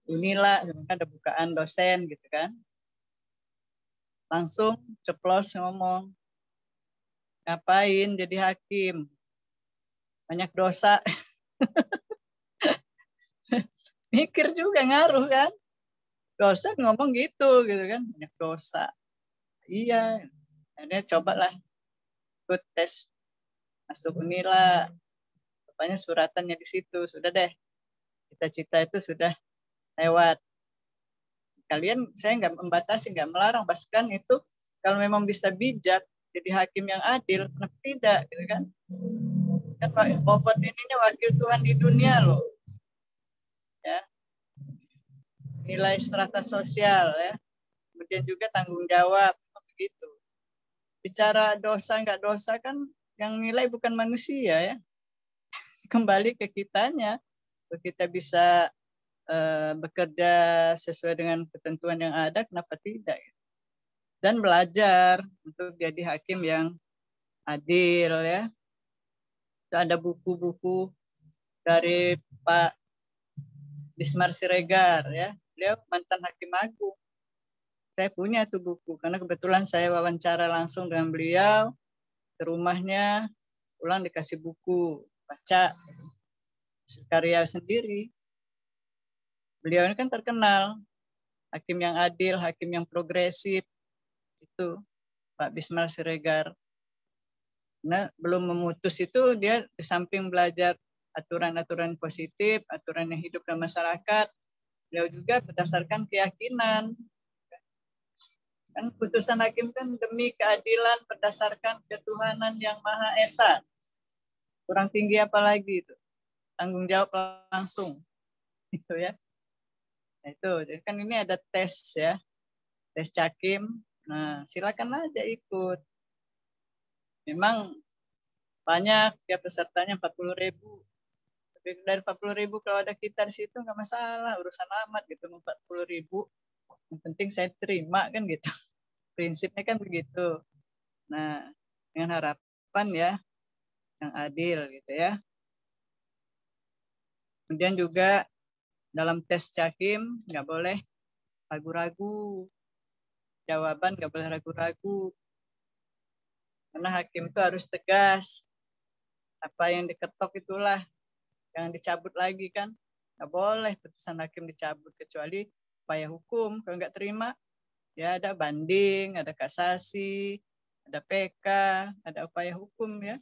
Unila, ada bukaan dosen gitu kan. Langsung ceplos ngomong, ngapain jadi hakim? Banyak dosa. Mikir juga ngaruh kan. Dosen ngomong gitu kan, banyak dosa. Iya, akhirnya cobalah ikut tes masuk Unila. Rupanya suratannya di situ, sudah deh. Cita-cita itu sudah lewat. Kalian, saya nggak membatasi, nggak melarang, bahkan itu kalau memang bisa bijak jadi hakim yang adil, kenapa tidak gitu kan? Kan Pak Bobot ininya wakil Tuhan di dunia loh, ya, nilai strata sosial ya, kemudian juga tanggung jawab begitu. Bicara dosa nggak dosa kan yang nilai bukan manusia ya, kembali ke kitanya, kita bisa bekerja sesuai dengan ketentuan yang ada, kenapa tidak? Dan belajar untuk jadi hakim yang adil ya. Itu ada buku-buku dari Pak Bismar Siregar ya. Beliau mantan hakim agung. Saya punya tuh buku karena kebetulan saya wawancara langsung dengan beliau ke rumahnya, pulang dikasih buku, baca karya sendiri. Beliau ini kan terkenal hakim yang adil, hakim yang progresif, itu Pak Bismar Siregar. Nah, belum memutus itu dia di samping belajar aturan-aturan positif, aturan yang hidup dalam masyarakat, beliau juga berdasarkan keyakinan. Kan putusan hakim kan demi keadilan berdasarkan ketuhanan yang Maha Esa. Kurang tinggi apa lagi itu? Tanggung jawab langsung. Itu ya. Nah, itu, jadi kan ini ada tes ya, tes Cakim. Nah, silakan aja ikut. Memang banyak ya pesertanya 40.000. Tapi dari 40.000 kalau ada kita di situ nggak masalah, urusan amat gitu 40.000. Yang penting saya terima kan gitu. Prinsipnya kan begitu. Nah, dengan harapan ya yang adil gitu ya. Kemudian juga dalam tes Hakim nggak boleh ragu-ragu, jawaban nggak boleh ragu-ragu, karena hakim itu harus tegas. Apa yang diketok itulah yang dicabut lagi kan, nggak boleh putusan hakim dicabut kecuali upaya hukum. Kalau nggak terima ya ada banding, ada kasasi, ada PK, ada upaya hukum ya.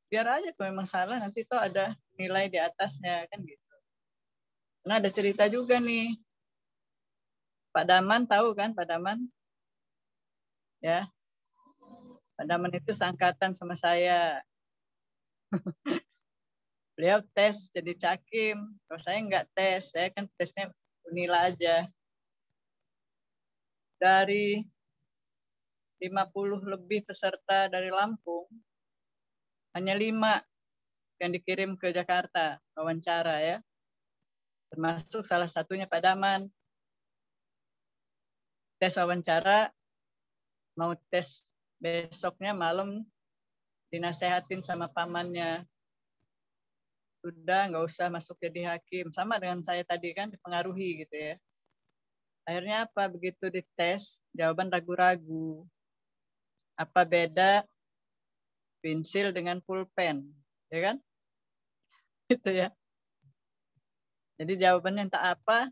Biar aja kalau memang salah nanti tuh ada nilai di atasnya kan gitu. Nah ada cerita juga nih. Pak Daman tahu kan Pak Daman? Ya. Pak Daman itu seangkatan sama saya. Beliau tes jadi Hakim. Kalau saya nggak tes, saya kan tesnya Unila aja. Dari 50 lebih peserta dari Lampung, hanya 5 yang dikirim ke Jakarta wawancara ya. Termasuk salah satunya Pak Daman. Tes wawancara, mau tes besoknya malam dinasehatin sama pamannya. Sudah nggak usah masuk jadi hakim. Sama dengan saya tadi kan dipengaruhi gitu ya. Akhirnya apa? Begitu dites, jawaban ragu-ragu. Apa beda pensil dengan pulpen? Ya kan? Gitu ya. Jadi jawabannya entah apa,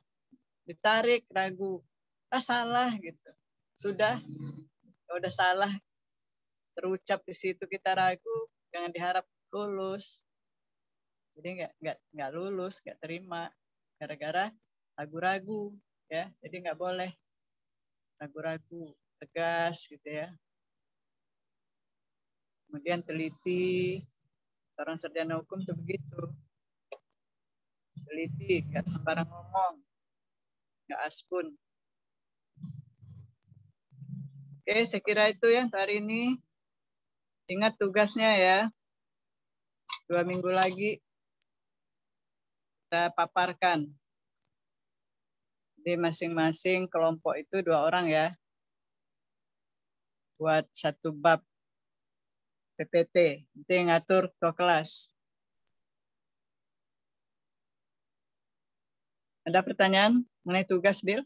ditarik, ragu. Salah gitu. Sudah, kalau udah salah, terucap di situ kita ragu, jangan diharap lulus. Jadi nggak lulus, nggak terima, gara-gara ragu-ragu ya. Jadi nggak boleh ragu-ragu, tegas gitu ya. Kemudian teliti, orang sarjana hukum tuh begitu. Teliti, nggak sembarang ngomong, nggak aspun. Oke, saya kira itu ya hari ini. Ingat tugasnya ya. 2 minggu lagi kita paparkan. Jadi masing-masing kelompok itu 2 orang ya. Buat 1 bab PPT. Itu yang ngatur ke kelas. Ada pertanyaan mengenai tugas, Bill?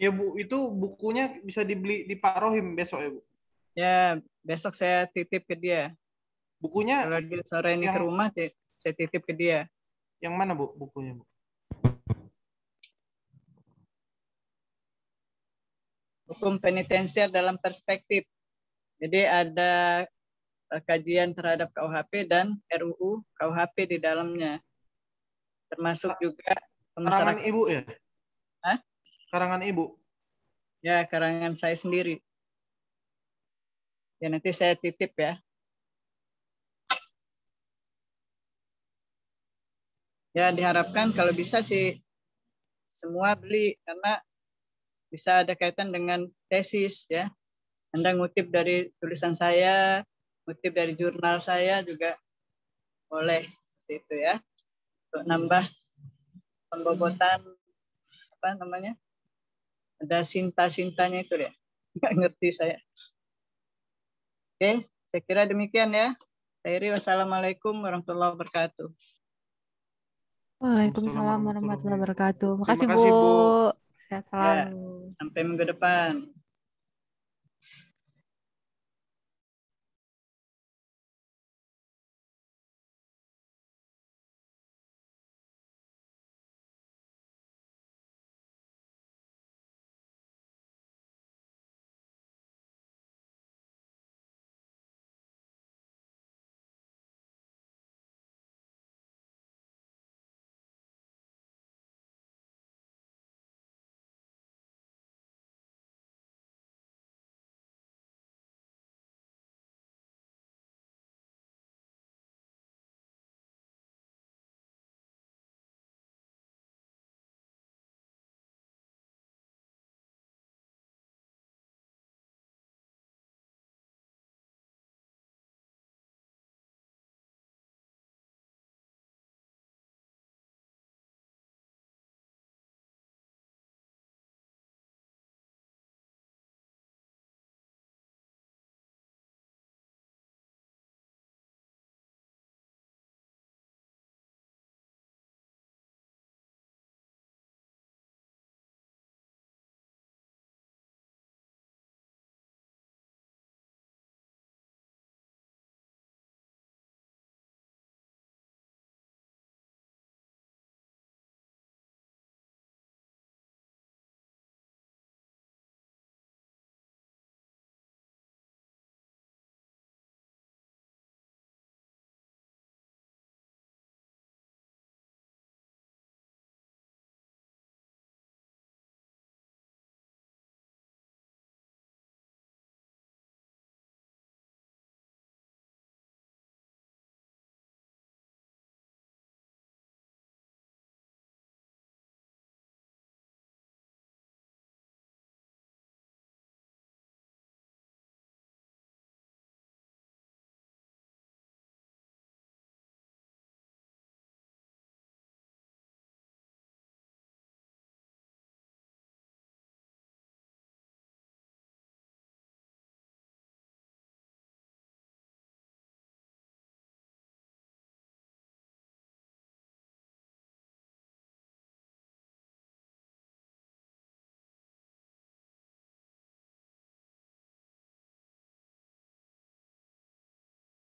Ya Bu, itu bukunya bisa dibeli di Pak Rohim besok ya Bu? Ya, besok saya titip ke dia. Bukunya Kalau dia sore ini yang, ke rumah, saya titip ke dia. Yang mana Bu bukunya Bu? Hukum penitensiar dalam perspektif. Jadi ada kajian terhadap KUHP dan RUU KUHP di dalamnya. Termasuk juga Karangan Ibu ya? Hah? Karangan Ibu? Ya, karangan saya sendiri. Ya, nanti saya titip ya. Ya, diharapkan kalau bisa sih semua beli, karena bisa ada kaitan dengan tesis ya. Anda ngutip dari tulisan saya, ngutip dari jurnal saya juga boleh itu ya. Untuk nambah pembobotan apa namanya? Ada sinta-sintanya itu ya. Nggak ngerti saya. Oke, saya kira demikian ya. Wassalamualaikum warahmatullahi wabarakatuh. Waalaikumsalam warahmatullahi wabarakatuh. Terima Makasih Bu. kasih Bu. Sehat Ya, selalu. sampai minggu depan.